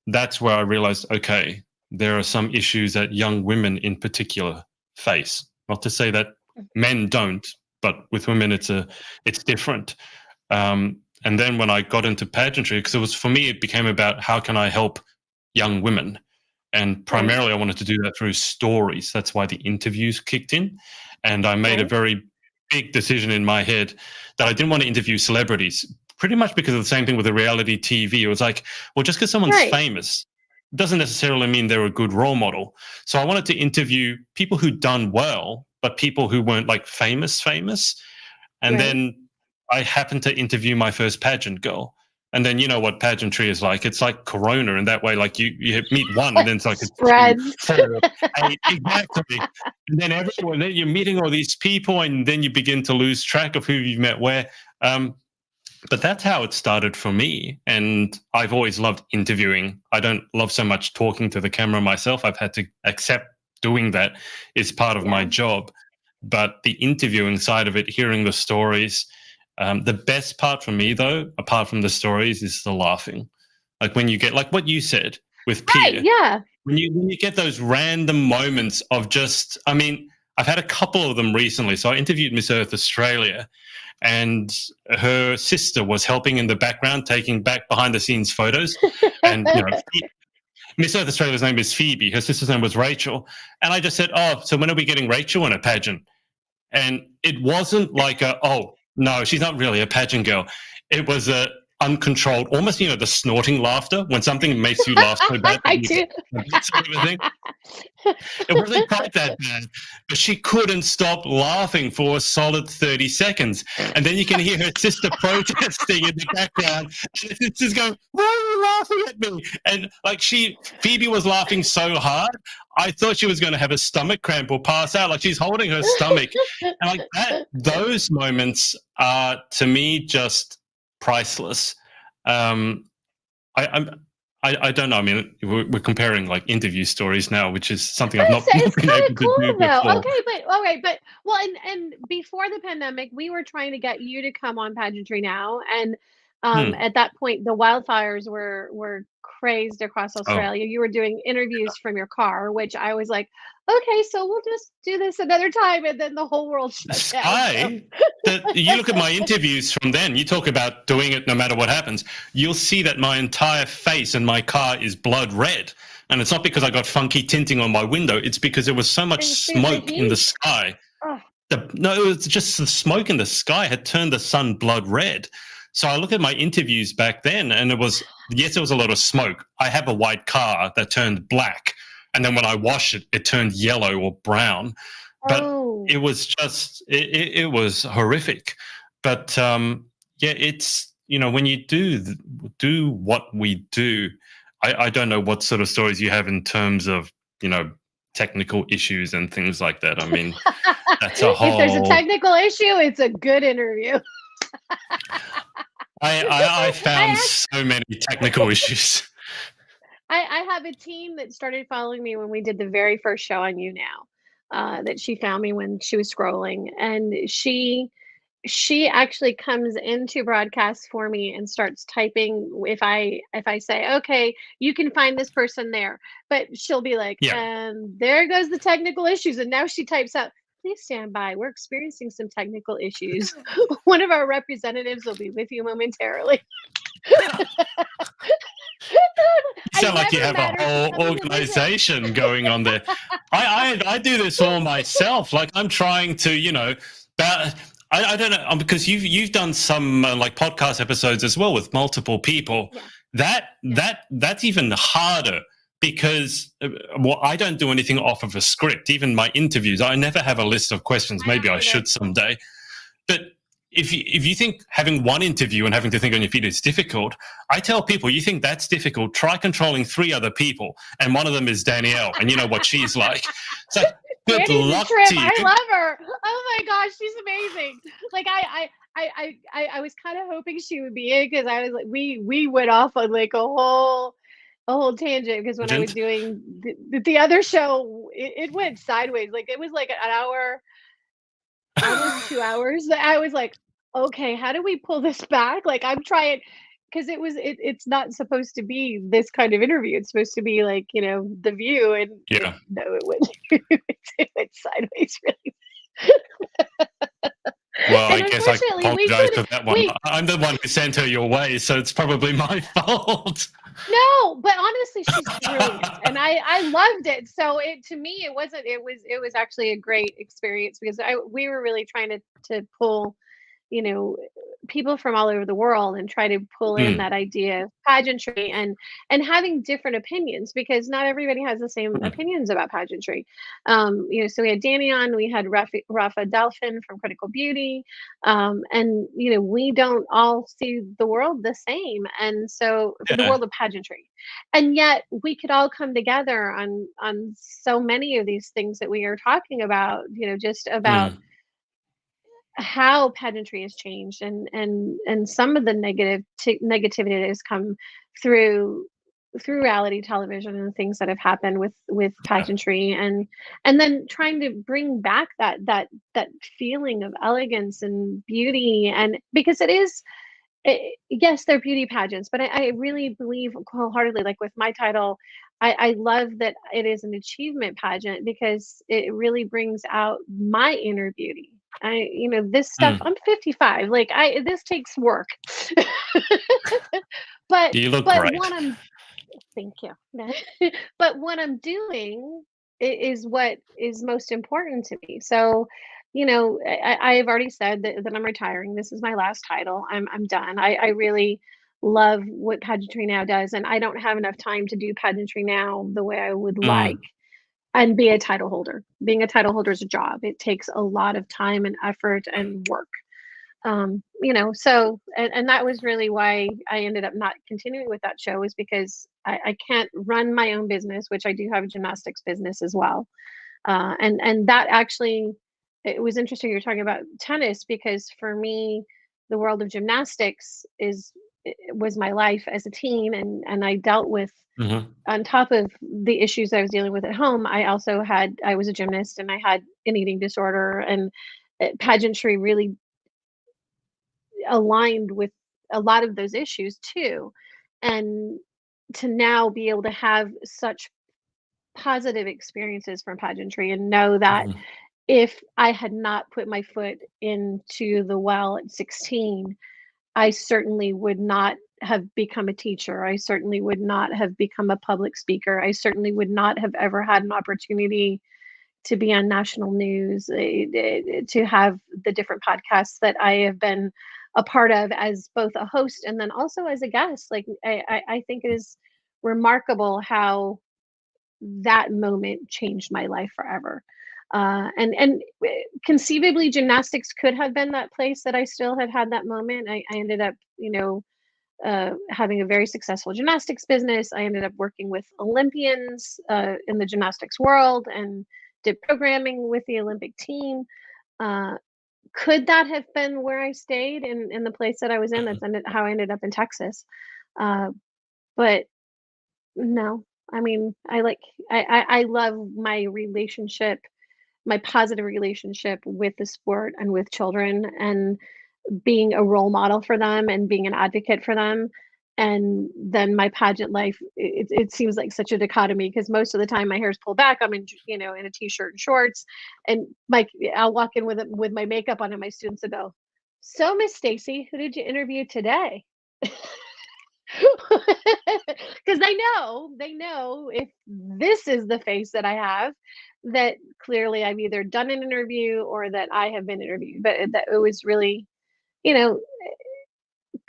That's where I realized, okay, there are some issues that young women in particular face. Not to say that men don't, but with women it's different. And then when I got into pageantry, because it was, for me, it became about how can I help young women, and primarily I wanted to do that through stories. That's why the interviews kicked in, and I made a very big decision in my head that I didn't want to interview celebrities, pretty much because of the same thing with the reality TV. It was like, well, just because someone's famous doesn't necessarily mean they're a good role model. So I wanted to interview people who'd done well, but people who weren't like famous. And then I happened to interview my first pageant girl. And then you know what pageantry is like. It's like Corona in that way. Like you meet one and then it's like spreads. 2, 4, 8, exactly. And then then you're meeting all these people and then you begin to lose track of who you've met where. But that's how it started for me. And I've always loved interviewing. I don't love so much talking to the camera myself. I've had to accept doing that is part of my job. But the interviewing side of it, hearing the stories, the best part for me, though, apart from the stories, is the laughing. Like when you get, like what you said with Pierre. When you get those random moments of just, I mean, I've had a couple of them recently. So I interviewed Miss Earth Australia, and her sister was helping in the background, taking back behind the scenes photos. And Miss Earth Australia's name is Phoebe. Her sister's name was Rachel. And I just said, oh, so when are we getting Rachel in a pageant? And it wasn't like oh, no, she's not really a pageant girl. It was a uncontrolled, almost, the snorting laughter when something makes you laugh so bad. I do. It wasn't quite that bad, but she couldn't stop laughing for a solid 30 seconds. And then you can hear her sister protesting in the background. And the sister's going, why are you laughing at me? And like Phoebe was laughing so hard, I thought she was going to have a stomach cramp or pass out. Like she's holding her stomach. And like that, those moments are, to me, just priceless. I don't know. I mean, we're comparing like interview stories now, which is something I've not been able to do before. Okay, but well, and before the pandemic, we were trying to get you to come on Pageantry Now, and at that point, the wildfires were crazed across Australia. You were doing interviews from your car, which I was like, okay, so we'll just do this another time, and then the whole world shut down. You look at my interviews from then, you talk about doing it no matter what happens, you'll see that my entire face and my car is blood red. And it's not because I got funky tinting on my window, it's because there was so much smoke in the sky. No, it was just the smoke in the sky had turned the sun blood red. So I look at my interviews back then and it was, yes, there was a lot of smoke. I have a white car that turned black. And then when I wash it, it turned yellow or brown. But it was just, it was horrific. But it's, when you do what we do, I don't know what sort of stories you have in terms of, technical issues and things like that. I mean, that's a If there's a whole. technical issue, it's a good interview. I found I so many technical issues. I have a team that started following me when we did the very first show on You Now. That she found me when she was scrolling, and she actually comes into broadcast for me and starts typing if I say, okay, you can find this person there, but she'll be like, Yeah. and there goes the technical issues, and now she types out, please stand by, we're experiencing some technical issues. One of our representatives will be with you momentarily. You sound like you have a whole organization going on there. I do this all myself. Like I'm trying to, but I don't know, because you've done some like podcast episodes as well with multiple people. Yeah. That's even harder because I don't do anything off of a script. Even my interviews, I never have a list of questions. Maybe I should someday. But if you think having one interview and having to think on your feet is difficult, I tell people, you think that's difficult, try controlling 3 other people, and one of them is Danielle, and you know what she's like. So good luck to you. I love her. Oh my gosh, she's amazing. Like I was kind of hoping she would be in, because I was like, we went off on like a whole tangent, because when I was doing the other show, it went sideways. Like it was like an hour, almost 2 hours. I was like, okay, how do we pull this back? Like I'm trying, because it's not supposed to be this kind of interview. It's supposed to be like, The View, and no, it went it went sideways really. Well, I guess I can apologize for that one. I'm the one who sent her your way, so it's probably my fault. No, but honestly, she's brilliant, and I loved it. So to me, it was actually a great experience, because we were really trying to pull, people from all over the world, and try to pull in that idea of pageantry, and having different opinions, because not everybody has the same opinions about pageantry. So we had Danny on, we had Rafa Delphin from Critical Beauty, and we don't all see the world the same, and so the world of pageantry, and yet we could all come together on so many of these things that we are talking about. Just about how pageantry has changed, and some of the negativity that has come through reality television, and things that have happened with pageantry, and then trying to bring back that feeling of elegance and beauty, and because yes, they're beauty pageants, but I really believe wholeheartedly, like with my title, I love that it is an achievement pageant, because it really brings out my inner beauty. This stuff, I'm 55, like this takes work. but you look but great. thank you. But what I'm doing is what is most important to me. So, I've already said that I'm retiring. This is my last title. I'm done. I really love what Pageantry Now does, and I don't have enough time to do Pageantry Now the way I would like, and be a title holder. Being a title holder is a job. It takes a lot of time and effort and work. So, and that was really why I ended up not continuing with that show, is because I can't run my own business, which I do have a gymnastics business as well. And that actually, it was interesting you're talking about tennis, because for me, the world of gymnastics was my life as a teen, and I dealt with, on top of the issues I was dealing with at home, I was a gymnast, and I had an eating disorder, and pageantry really aligned with a lot of those issues too. And to now be able to have such positive experiences from pageantry, and know that if I had not put my foot into the well at 16, I certainly would not have become a teacher. I certainly would not have become a public speaker. I certainly would not have ever had an opportunity to be on national news, to have the different podcasts that I have been a part of as both a host and then also as a guest. Like I think it is remarkable how that moment changed my life forever. And conceivably, gymnastics could have been that place that I still had that moment. I ended up, having a very successful gymnastics business. I ended up working with Olympians in the gymnastics world and did programming with the Olympic team. Uh, could that have been where I stayed in the place that I was in? That's how I ended up in Texas. Uh, but no, I mean, I love my relationship, my positive relationship with the sport and with children, and being a role model for them and being an advocate for them. And then my pageant life, it seems like such a dichotomy because most of the time my hair is pulled back. I'm in, in a t-shirt and shorts, and like I'll walk in with my makeup on, and my students will go, "So, Miss Stacy, who did you interview today?" Because they know if this is the face that I have, that clearly I've either done an interview or that I have been interviewed. But that it was really, you know,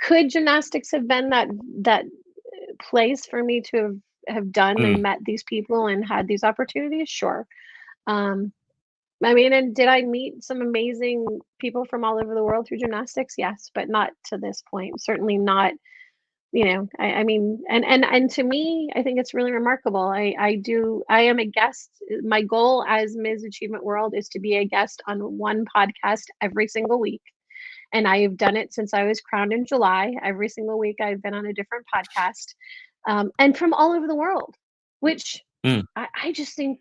could gymnastics have been that place for me to have done and Mm. met these people and had these opportunities? Sure. Um, I mean, and did I meet some amazing people from all over the world through gymnastics? Yes, but not to this point. Certainly not. I mean, and to me, I think it's really remarkable. I am a guest. My goal as Ms. Achievement World is to be a guest on one podcast every single week. And I have done it since I was crowned in July. Every single week, I've been on a different podcast, and from all over the world, which Mm. I just think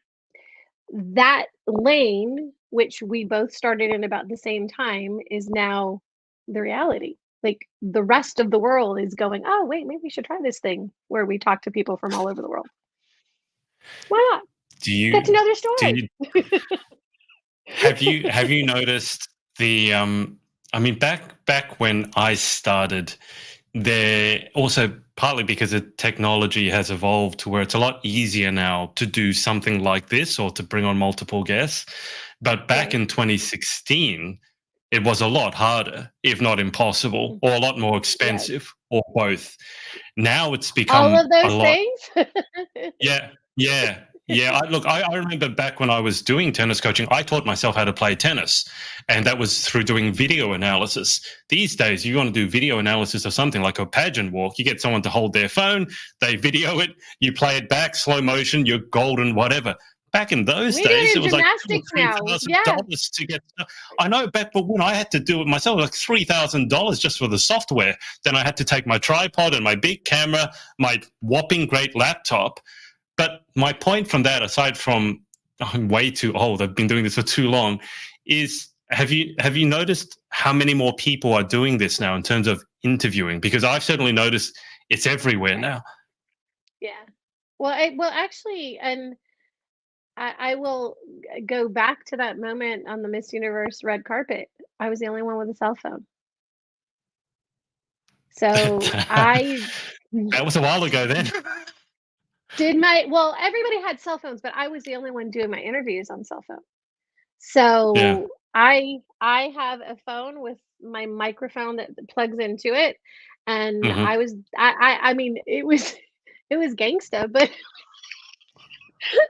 that lane, which we both started in about the same time, is now the reality. Like the rest of the world is going, oh, wait, maybe we should try this thing where we talk to people from all over the world. Why not? Do Get to you know their do story. you have you noticed the I mean, back when I started, there also, partly because the technology has evolved to where it's a lot easier now to do something like this or to bring on multiple guests. But back Right. in 2016, it was a lot harder, if not impossible, or a lot more Yes. expensive, or both. Now it's All become of a those lot. things. Yeah, yeah, yeah. I remember back when I was doing tennis coaching, I taught myself how to play tennis, and that was through doing video analysis. These days, you want to do video analysis of something like a pageant walk, you get someone to hold their phone, they video it, you play it back, slow motion, you're golden, whatever. Back in those We do days, it it in was like two or gymnastics three now. thousand Yeah. dollars to get. I know, but when I had to do it myself, like $3,000 just for the software. Then I had to take my tripod and my big camera, my whopping great laptop. But my point from that, aside from I'm way too old, I've been doing this for too long, is have you noticed how many more people are doing this now in terms of interviewing? Because I've certainly noticed it's everywhere Right. now. Yeah. Well, actually, and I will go back to that moment on the Miss Universe red carpet. I was the only one with a cell phone. So I That was a while ago then. did well, everybody had cell phones, but I was the only one doing my interviews on cell phone. Yeah. So I have a phone with my microphone that plugs into it, and Hmm. I mean, it was it was gangsta, but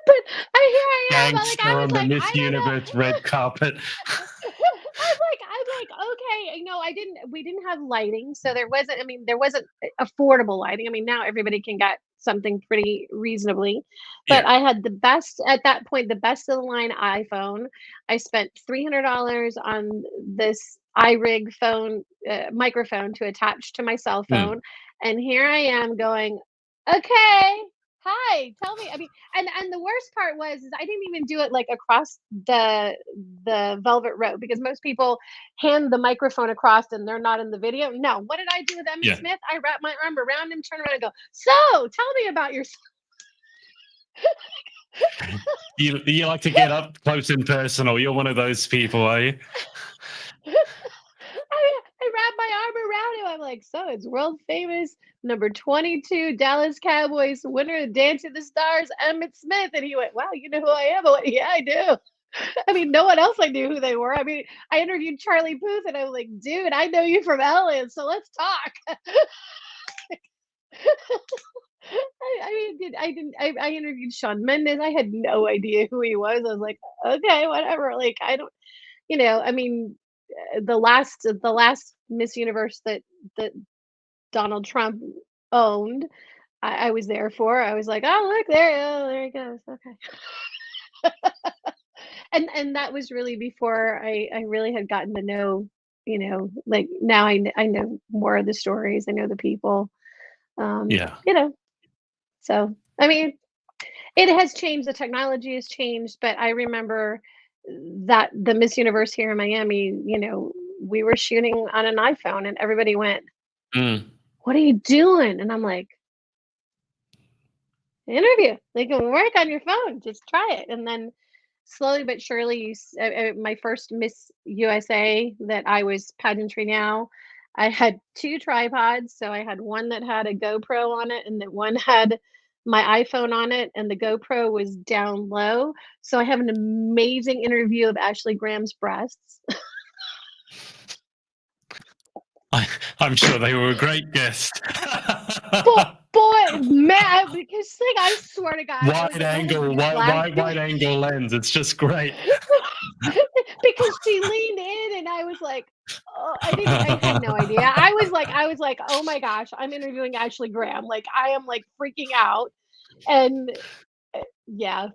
but here I am. Like I Gangster was on the like, Miss I don't Universe know. red carpet. I'm like, okay, we didn't have lighting, so there wasn't affordable lighting. I mean, now everybody can get something pretty reasonably, but Yeah. I had the best at that point, the best of the line iPhone. I spent $300 on this iRig phone microphone to attach to my cell Mm. phone, and here I am going, okay. Hi, tell me. I mean, and the worst part was is I didn't even do it like across the velvet rope because most people hand the microphone across and they're not in the video. No, what did I do with Emmett Yeah. Smith? I wrap my arm around him, turn around, and go, "So, tell me about yourself." You like to get up close and personal. You're one of those people, are you? I wrap my arm around him. I'm like, "So it's world famous number 22 Dallas Cowboys winner of Dance of the Stars, Emmett Smith." And he went, "Wow, you know who I am?" I went, "Yeah, I do." I mean, no one else I knew who they were. I mean, I interviewed Charlie Puth, and I was like, "Dude, I know you from Ellen, so let's talk." I mean, I interviewed Shawn Mendes. I had no idea who he was. I was like, okay, whatever. Like, I don't, I mean, the last Miss Universe that Donald Trump owned. I was there for. I was like, oh look there, oh, there he goes. Okay. And that was really before I really had gotten to know, like now I know more of the stories. I know the people. Yeah. You know, so I mean, it has changed. The technology has changed, but I remember that the Miss Universe here in Miami, we were shooting on an iPhone, and everybody went, Mm. "What are you doing?" And I'm like, "Interview. Like, work on your phone. Just try it." And then slowly but surely, my first Miss USA that I was Pageantry Now, I had 2 tripods, so I had one that had a GoPro on it, and then one had my iPhone on it, and the GoPro was down low, so I have an amazing interview of Ashley Graham's breasts. I, I'm sure they were a great guest. Boy, man, because, like, I swear to God, I was Wide like, my angle, husband just laughed. wide angle lens. It's just great. Because she leaned in and I was like, "Oh," I had no idea. I was like, "Oh my gosh, I'm interviewing Ashley Graham." Like, I am, like, freaking out, and, yeah.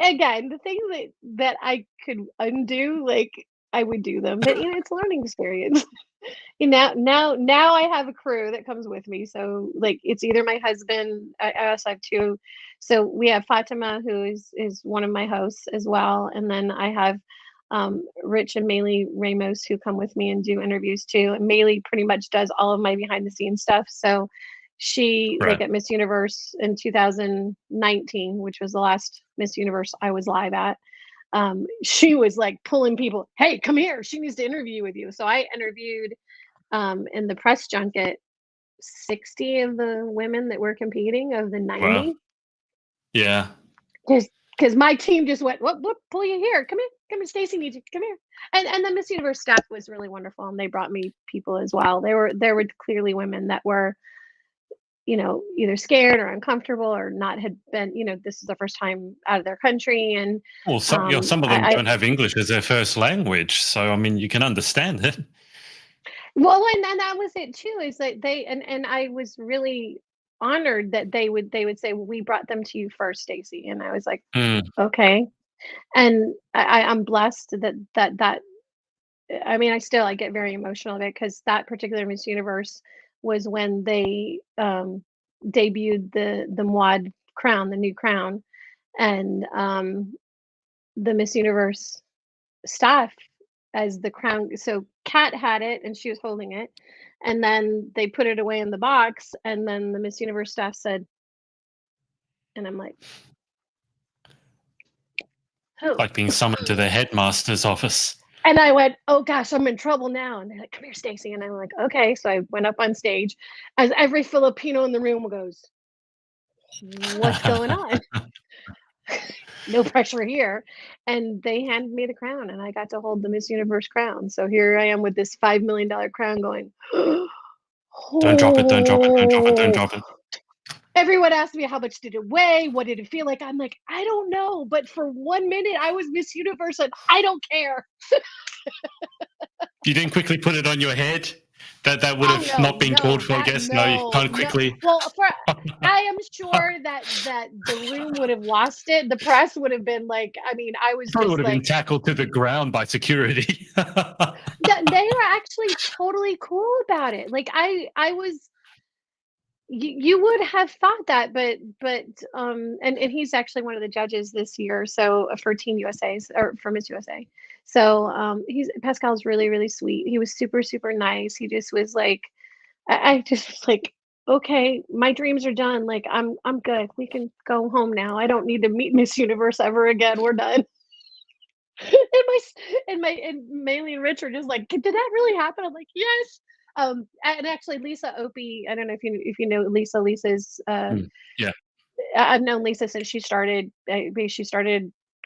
Again, the things that I could undo, like, I would do them, but, it's a learning experience. And now I have a crew that comes with me, so, like, it's either my husband. I also have 2. So we have Fatima, who is one of my hosts as well, and then I have, Rich and Maylee Ramos, who come with me and do interviews too, and Maylee pretty much does all of my behind the scenes stuff. So she, like, Right. at Miss Universe in 2019, which was the last Miss Universe I was live at, she was, like, pulling people, "Hey, come here, she needs to interview with you." So I interviewed, in the press junket, 60 of the women that were competing of the Wow. 90. Yeah. Because my team just went, "What, pull you here, come here, Stacy needs you, come here." And the Miss Universe staff was really wonderful, and they brought me people as well. There were clearly women that were, either scared or uncomfortable or not had been, this is their first time out of their country. And Well, some of them I don't have English as their first language, so I mean, you can understand it. well, and that was it too, is that and I was really honored that they would say, "Well, we brought them to you first, Stacy." And I was like, Mm. "Okay." And I'm blessed that I mean, I get very emotional of it, because that particular Miss Universe was when they debuted the Mod crown, the new crown, and the Miss Universe staff as the crown. So Kat had it and she was holding it, and then they put it away in the box, and then the Miss Universe staff said, and I'm like, "Who?" Like being summoned to the headmaster's office. And I went, "Oh gosh, I'm in trouble now." And they're like, "Come here, Stacy." And I'm like, "Okay." So I went up on stage, as every Filipino in the room goes, "What's going on?" No pressure here. And they handed me the crown, and I got to hold the Miss Universe crown. So here I am with this $5 million crown going, Don't drop it, don't drop it, don't drop it, don't oh. drop it. Everyone asked me, how much did it weigh? What did it feel like? I'm like, I don't know. But for 1 minute, I was Miss Universe, and I don't care. You didn't quickly put it on your head? That would Oh have no, not been called no, for, I that guess. No, you no, can't no. quickly. Well, I am sure that the room would have lost it. The press would have been like, I mean, I was Probably would just have been like, tackled to the ground by security. they were actually totally cool about it. Like, I was, you would have thought that, but and he's actually one of the judges this year, so for Team USA's, or for Miss USA. So he's Pascal's really, really sweet. He was super, super nice. He just was like, I just was like, okay, my dreams are done. Like, I'm good. We can go home now. I don't need to meet Miss Universe ever again. We're done. And Maylee and Rich are just like, did that really happen? I'm like, yes. And actually, Lisa Opie, I don't know if you know Lisa. Lisa's Mm, yeah. I've known Lisa since she started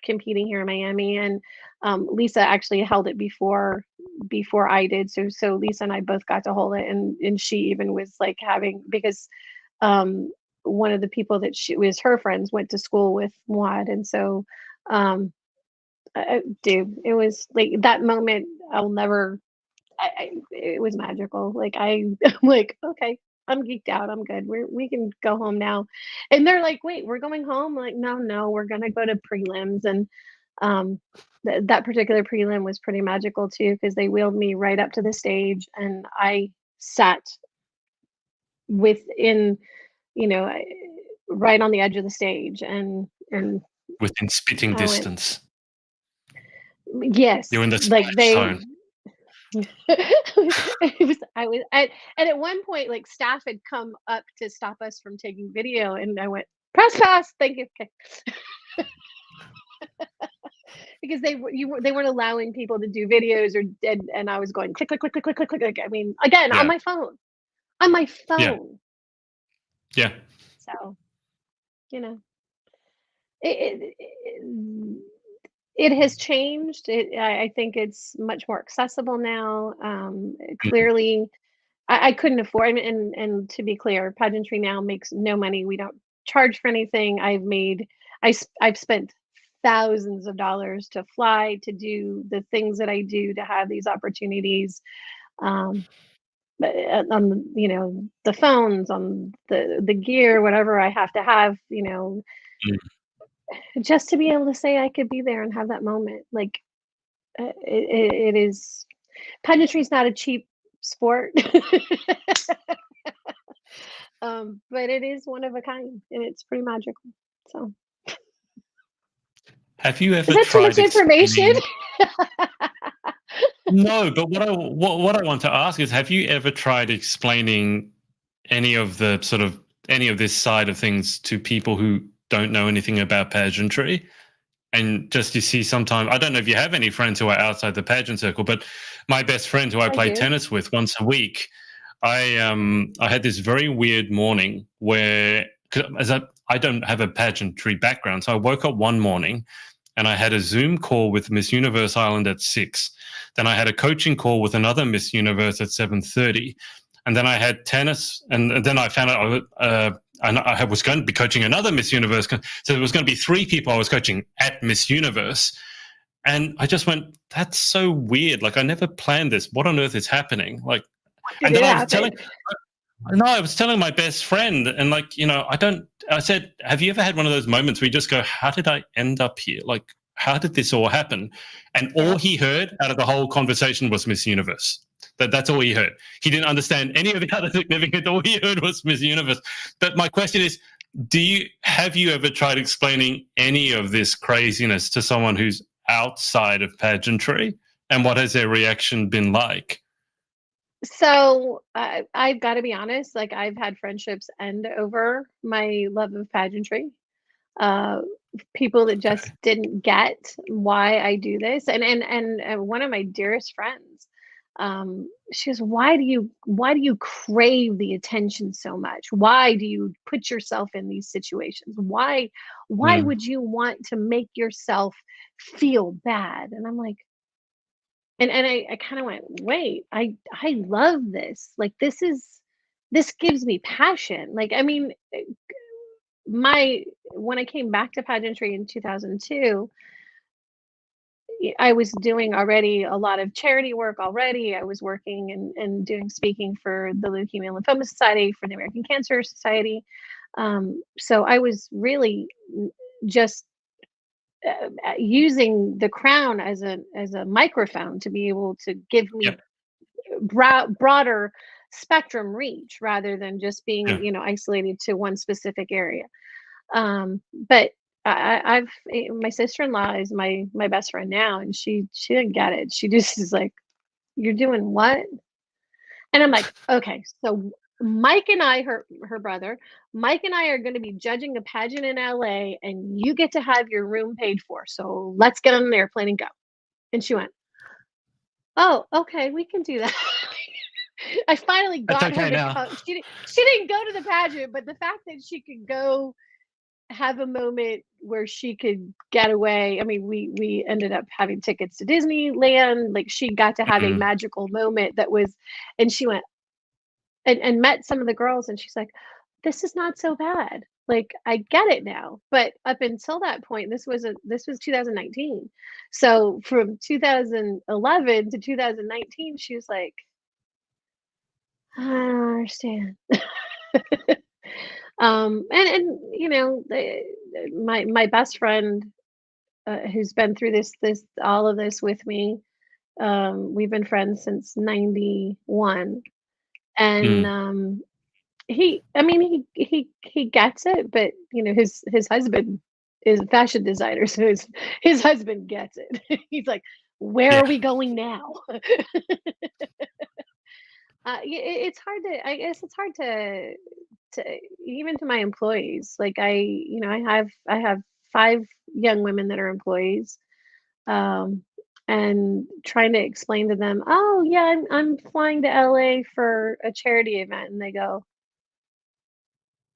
competing here in Miami, and Lisa actually held it before I did. So Lisa and I both got to hold it, and she even was like having, because one of the people that she was her friends went to school with Muad, and so dude, it was like that moment I'll never it was magical. Like I'm like, okay, I'm geeked out. I'm good. We can go home now. And they're like, wait, we're going home? I'm like, no, we're gonna go to prelims. And um that particular prelim was pretty magical too, because they wheeled me right up to the stage and I sat within, you know, right on the edge of the stage, and Within spitting I went, distance. yes, You're in the like splash they zone. it was I was and at one point, like, staff had come up to stop us from taking video, and I went, "Press pass, thank you." Okay. Because they weren't allowing people to do videos, or and I was going click, click, click, click, click, click, click, click. I mean, again, Yeah. on my Yeah. phone. Yeah. So, you know, it it has changed. I think it's much more accessible now. Mm, Clearly, I couldn't afford, and to be clear, Pageantry Now makes no money. We don't charge for anything. I've spent thousands of dollars to fly, to do the things that I do, to have these opportunities. Um, but on the phones, on the gear, whatever I have to have, mm. just to be able to say I could be there and have that moment. Like, it is, pageantry is not a cheap sport. But it is one of a kind, and it's pretty magical. So, Have you is ever that too much tried information? explaining? No, but what I want to ask is, have you ever tried explaining any of the sort of any of this side of things to people who don't know anything about pageantry? And just you see, sometimes I don't know if you have any friends who are outside the pageant circle, but my best friend who I I play do. tennis with once a week, I had this very weird morning where, as I don't have a pageantry background, so I woke up one morning and I had a Zoom call with Miss Universe Ireland at 6. Then I had a coaching call with another Miss Universe at 7:30, and then I had tennis, and then I found out and I was going to be coaching another Miss Universe. So there was going to be 3 people I was coaching at Miss Universe. And I just went, that's so weird. Like, I never planned this. What on earth is happening? Like, Did and then it I was telling, happen? no, I was telling my best friend, and like, I said, have you ever had one of those moments where you just go, how did I end up here? Like, how did this all happen? And all Yep. he heard out of the whole conversation was Miss Universe. That's all he heard. He didn't understand any of the other significant. All he heard was Miss Universe. But my question is, have you ever tried explaining any of this craziness to someone who's outside of pageantry? And what has their reaction been like? So, I've got to be honest. Like, I've had friendships end over my love of pageantry. Uh, People that just Okay. didn't get why I do this, and one of my dearest friends, she goes, why do you crave the attention so much? Why do you put yourself in these situations? Why Mm, would you want to make yourself feel bad? And I'm like, and I kind of went, wait, I love this. Like, this gives me passion. Like, I mean, my when I came back to pageantry in 2002, I was doing already a lot of charity work already. I was working and doing speaking for the Leukemia and Lymphoma Society, for the American Cancer Society. So I was really just using the crown as a microphone to be able to give me yep. broader spectrum reach, rather than just being, Yeah. isolated to one specific area. But my sister-in-law is my best friend now, and she didn't get it. She just is like, "You're doing what?" And I'm like, "Okay, so Mike and I, her brother, Mike and I are going to be judging a pageant in LA, and you get to have your room paid for. So let's get on an airplane and go." And she went, "Oh, okay, we can do that." I finally That's got her okay to now. come. She didn't go to the pageant, but the fact that she could go have a moment where she could get away. I mean, we ended up having tickets to Disneyland. Like, she got to have a Mm, magical moment that was, and she went and met some of the girls, and she's like, this is not so bad. Like, I get it now. But up until that point, this was 2019. So from 2011 to 2019, she was like, I don't understand. And you know, my best friend, who's been through this all of this with me. We've been friends since '91, and Mm. I mean, he gets it, but you know, his husband is a fashion designer, so his husband gets it. He's like, "Where Yeah. are we going now?" It's hard to, I guess, it's hard to even to my employees. Like you know, I have 5 young women that are employees, um, and trying to explain to them, "Oh, yeah, I'm flying to LA for a charity event," and they go,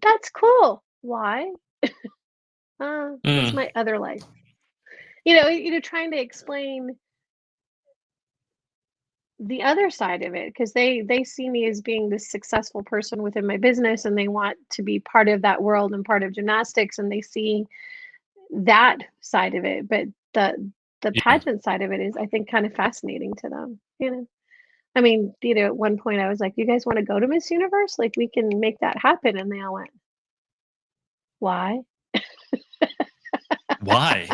"That's cool. Why?" It's Mm. my other life. You know, trying to explain the other side of it because they see me as being this successful person within my business, and they want to be part of that world and part of gymnastics, and they see that side of it. But the Yeah. pageant side of it is, I think, kind of fascinating to them. You know. I mean, you know, at one point I was like, "You guys wanna go to Miss Universe? Like, we can make that happen." And they all went, "Why?" Why?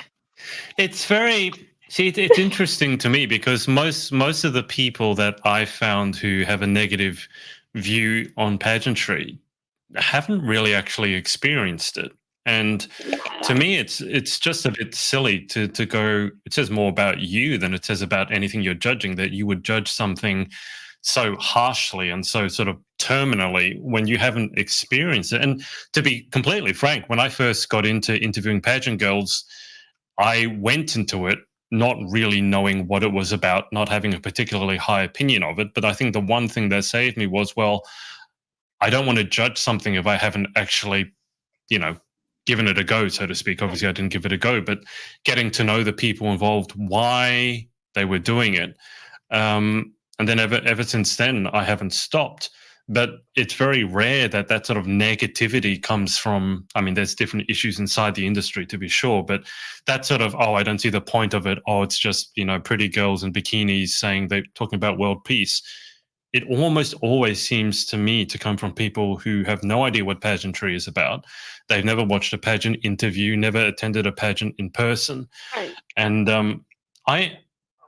It's very see. It's interesting to me because most of the people that I found who have a negative view on pageantry haven't really actually experienced it. And Not at to all. me, it's just a bit silly to go. It says more about you than it says about anything you're judging. That you would judge something so harshly and so sort of terminally when you haven't experienced it. And to be completely frank, when I first got into interviewing pageant girls, I went into it not really knowing what it was about, not having a particularly high opinion of it. But I think the one thing that saved me was, well, I don't want to judge something if I haven't actually, you know, given it a go, so to speak. Right. Obviously, I didn't give it a go, but getting to know the people involved, why they were doing it. And then ever since then, I haven't stopped. But it's very rare that that sort of negativity comes from. I mean, there's different issues inside the industry to be sure, but that sort of, oh, I don't see the point of it. Oh, it's just, you know, pretty girls in bikinis saying they're talking about world peace. It almost always seems to me to come from people who have no idea what pageantry is about. They've never watched a pageant interview, never attended a pageant in person, Right. and I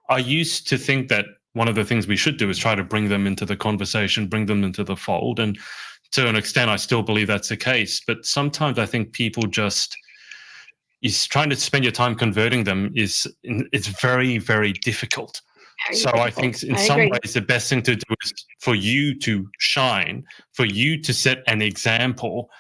I used to think that one of the things we should do is try to bring them into the conversation, bring them into the fold. And to an extent, I still believe that's the case. But sometimes I think people just is trying to spend your time converting them is it's very, very difficult. Very So I difficult. think in I some agree. ways the best thing to do is for you to shine, for you to set an example,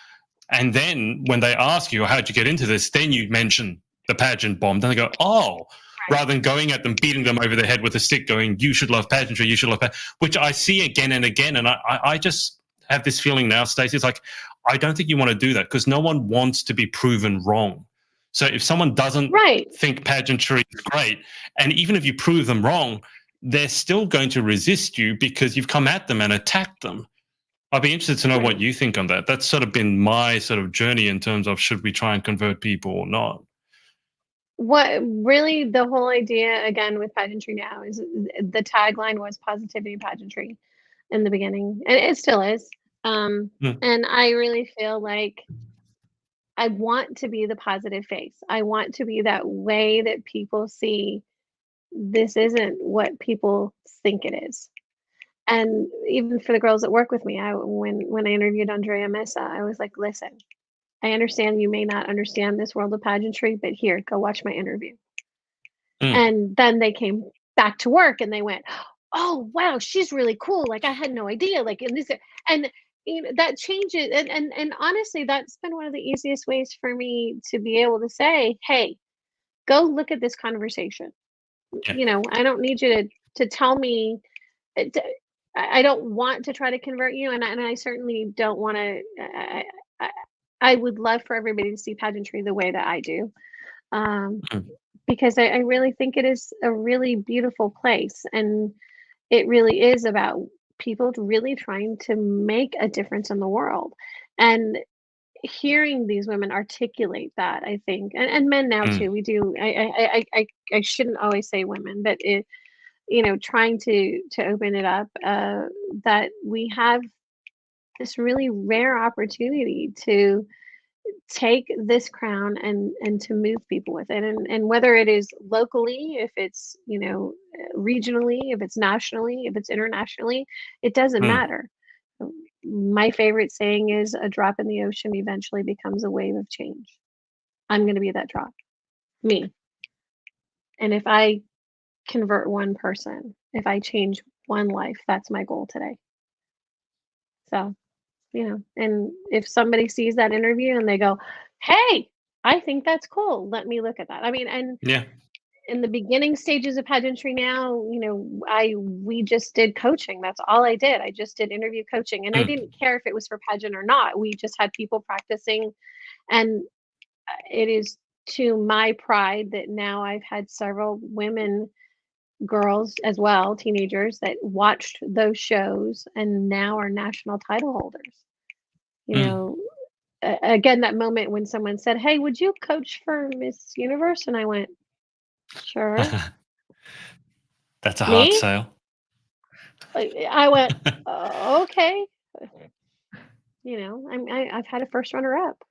and then when they ask you, how'd you get into this? Then you mention the pageant bomb. Then they go, oh, Right. rather than going at them, beating them over the head with a stick, going, you should love pageantry, you should love pageantry, which I see again and again. And I just have this feeling now, Stacey, it's like, I don't think you want to do that because no one wants to be proven wrong. So if someone doesn't Right. think pageantry is great, and even if you prove them wrong, they're still going to resist you because you've come at them and attacked them. I'd be interested to know what Right. you think on that. That's sort of been my sort of journey in terms of should we try and convert people or not. What really the whole idea again with Pageantry Now is the tagline was positivity pageantry in the beginning, and it still is. Mm, And I really feel like I want to be the positive face. I want to be that way that people see this isn't what people think it is. And even for the girls that work with me, when I interviewed Andrea Mesa, I was like, "Listen, I understand you may not understand this world of pageantry, but here, go watch my interview." mm, And then they came back to work and they went, "Oh, wow, she's really cool. Like I had no idea." Like and this and you know that changes and honestly, that's been one of the easiest ways for me to be able to say, "Hey, go look at this conversation." yeah. You know, I don't need you to tell me to, I don't want to try to convert you, and I certainly don't want to. I, I would love for everybody to see pageantry the way that I do, um, Mm, because I really think it is a really beautiful place, and it really is about people really trying to make a difference in the world. And hearing these women articulate that, I think, and men now Mm. too, we do. I shouldn't always say women, but it, trying to open it up, that we have this really rare opportunity to take this crown and to move people with it, and whether it is locally, if it's regionally, if it's nationally, if it's internationally, it doesn't Mm. matter. My favorite saying is, a drop in the ocean eventually becomes a wave of change. I'm going to be that drop, me. And if I convert one person, if I change one life, that's my goal today. So, and if somebody sees that interview and they go, hey, I think that's cool, let me look at that. I mean, and Yeah. in the beginning stages of Pageantry Now, we just did coaching. That's all I did. I just did interview coaching, and I Mm. didn't care if it was for pageant or not. We just had people practicing, and it is to my pride that now I've had several women, girls as well, teenagers, that watched those shows and now are national title holders. You Mm. know, again, that moment when someone said, "Hey, would you coach for Miss Universe?" And I went, "Sure." That's a hard Me? sale. I went, "Okay." I've had a first runner up.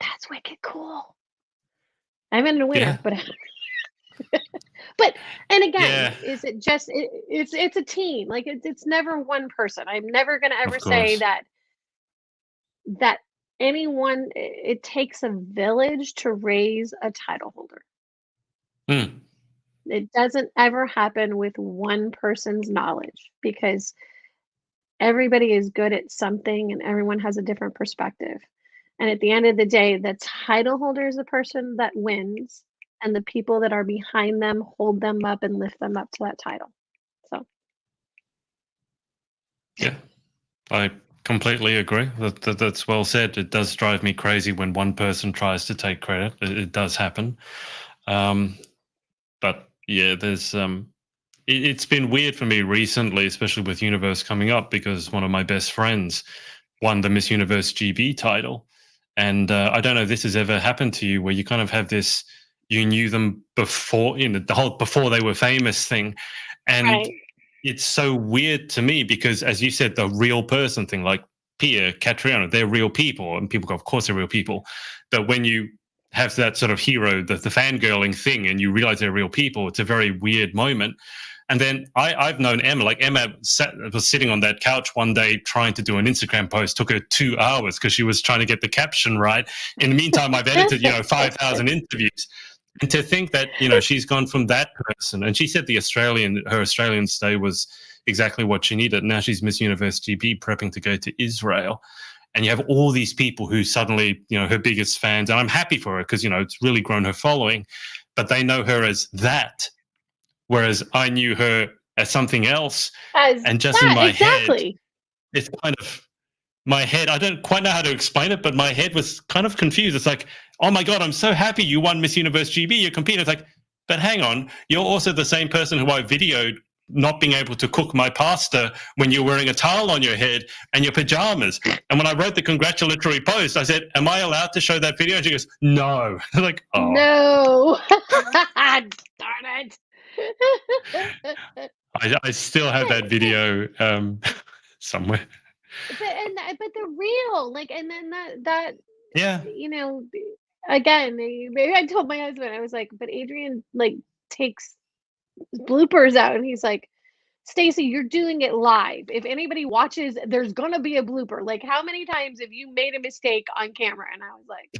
That's wicked cool. I haven't been a Yeah. winner, but but and again, Yeah. is it just it's a team. Like it's never one person. I'm never gonna ever Of say course. that anyone, it takes a village to raise a title holder. Mm. It doesn't ever happen with one person's knowledge, because everybody is good at something and everyone has a different perspective. And at the end of the day, the title holder is the person that wins, and the people that are behind them hold them up and lift them up to that title. So, Yeah. I completely agree. That's well said. It does drive me crazy when one person tries to take credit. It does happen. Um, but yeah, it's been weird for me recently, especially with Universe coming up, because one of my best friends won the Miss Universe GB title. And I don't know if this has ever happened to you, where you kind of have this, you knew them before, the whole before they were famous thing. And right. it's so weird to me because, as you said, the real person thing, like Pia, Catriona, they're real people. And people go, of course they're real people. But when you have that sort of hero, the fangirling thing, and you realize they're real people, it's a very weird moment. And then I've known Emma. Like Emma was sitting on that couch one day trying to do an Instagram post. Took her 2 hours because she was trying to get the caption right. In the meantime, I've edited 5,000 interviews. And to think that she's gone from that person, and she said her Australian stay was exactly what she needed. Now she's Miss Universe GB, prepping to go to Israel. And you have all these people who suddenly, her biggest fans, and I'm happy for her because it's really grown her following, but they know her as that. Whereas I knew her as something else. As And just in that, my head, exactly. it's kind of my head. I don't quite know how to explain it, but my head was kind of confused. It's like, oh my God, I'm so happy you won Miss Universe GB. You're competing. It's like, but hang on, you're also the same person who I videoed not being able to cook my pasta when you're wearing a towel on your head and your pajamas. And when I wrote the congratulatory post, I said, am I allowed to show that video? And she goes, no. Like, oh. No. Darn it. I still have that video somewhere. But they're real, like, and then that Yeah. you know again, maybe I told my husband, I was like, but Adrian, like, takes bloopers out, and he's like, Stacey, you're doing it live. If anybody watches, there's gonna be a blooper. Like, how many times have you made a mistake on camera? And I was like,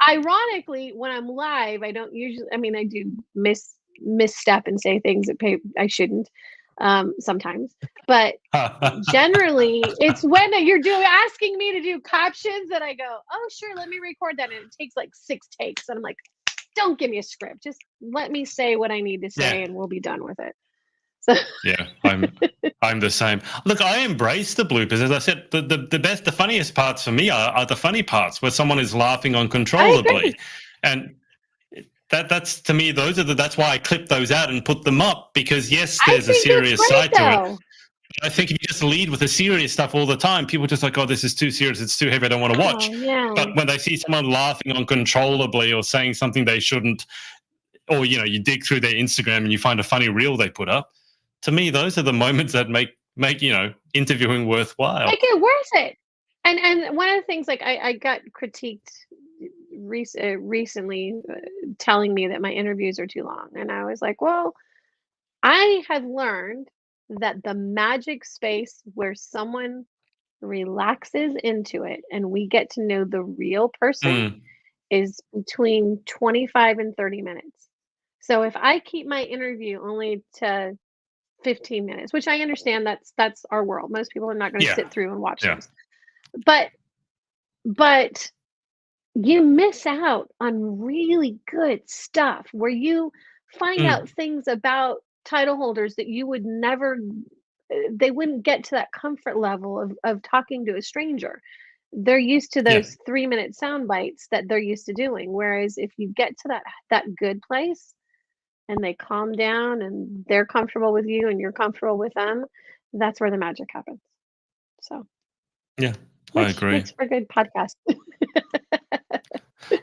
ironically, when I'm live, I don't usually, I mean, I do misstep and say things that I shouldn't, sometimes, but generally it's when you're asking me to do captions that I go, oh sure, let me record that, and it takes like 6 takes, and I'm like, don't give me a script, just let me say what I need to say, Yeah. and we'll be done with it. So Yeah, I'm the same. Look, I embrace the bloopers. As I said, the funniest parts for me are the funny parts where someone is laughing I uncontrollably, agree. and that's to me, that's why I clip those out and put them up, because yes, I there's a think they're serious great side to it, though. I think if you just lead with the serious stuff all the time, people are just like, oh, this is too serious, it's too heavy, I don't want to watch. Yeah. But when they see someone laughing uncontrollably or saying something they shouldn't, or you dig through their Instagram and you find a funny reel they put up, to me, those are the moments that make interviewing worthwhile. Make it worth it. And one of the things, like, I got critiqued recently, telling me that my interviews are too long, and I was like, well, I have learned that the magic space where someone relaxes into it and we get to know the real person Mm, is between 25 and 30 minutes. So if I keep my interview only to 15 minutes, which I understand, that's our world. Most people are not going to yeah, sit through and watch yeah. those. But but you miss out on really good stuff where you find Mm, out things about title holders that you would never, they wouldn't get to that comfort level of talking to a stranger. They're used to yeah, those 3-minute sound bites that they're used to doing. Whereas if you get to that good place and they calm down and they're comfortable with you and you're comfortable with them, that's where the magic happens. So, yeah. I which agree. makes for good podcast.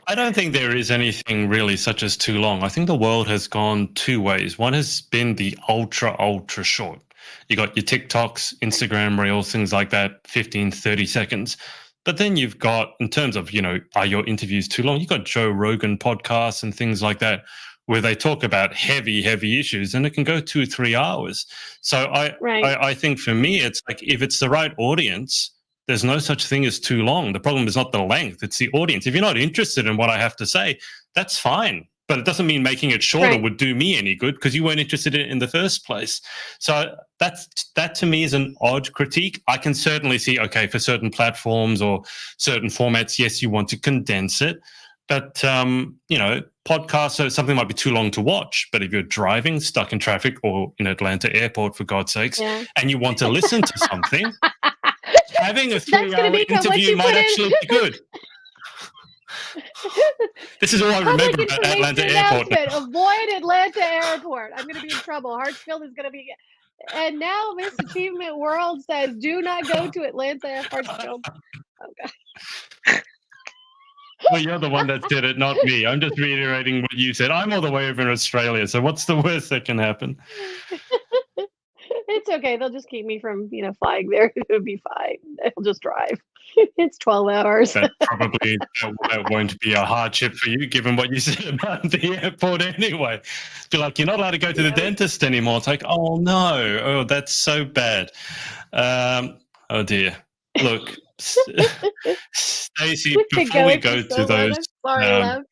I don't think there is anything really such as too long. I think the world has gone two ways. One has been the ultra short. You got your TikToks, Instagram Reels, things like that, 15, 30 seconds. But then you've got, in terms of, are your interviews too long? You've got Joe Rogan podcasts and things like that, where they talk about heavy issues and it can go 2 or 3 hours. So Right. I think for me, it's like if it's the right audience, there's no such thing as too long. The problem is not the length, it's the audience. If you're not interested in what I have to say, that's fine. But it doesn't mean making it shorter Right. would do me any good because you weren't interested in it in the first place. So that to me is an odd critique. I can certainly see, okay, for certain platforms or certain formats, yes, you want to condense it. But podcasts, so something might be too long to watch. But if you're driving, stuck in traffic, or in Atlanta airport, for God's sakes, Yeah. and you want to listen to something, having a That's gonna 3 hour become what interview you might put in. actually be good. This is all I Public remember about Atlanta information airport announcement: now. avoid Atlanta airport. I'm gonna be in trouble. Hartsfield is gonna be. And now Miss Achievement World says, do not go to Atlanta Hartsfield. Oh god. Well, you're the one that said it, not me. I'm just reiterating what you said. I'm all the way over in Australia, so what's the worst that can happen? It's okay. They'll just keep me from, flying there. It'll be fine. I'll just drive. It's 12 hours. That probably that won't be a hardship for you, given what you said about the airport anyway. Be like, you're not allowed to go to the Yeah. dentist anymore. It's like, oh no, oh that's so bad. Oh dear. Look, Stacey, It's before we egoic for go to so long. those I'm sorry, um, love.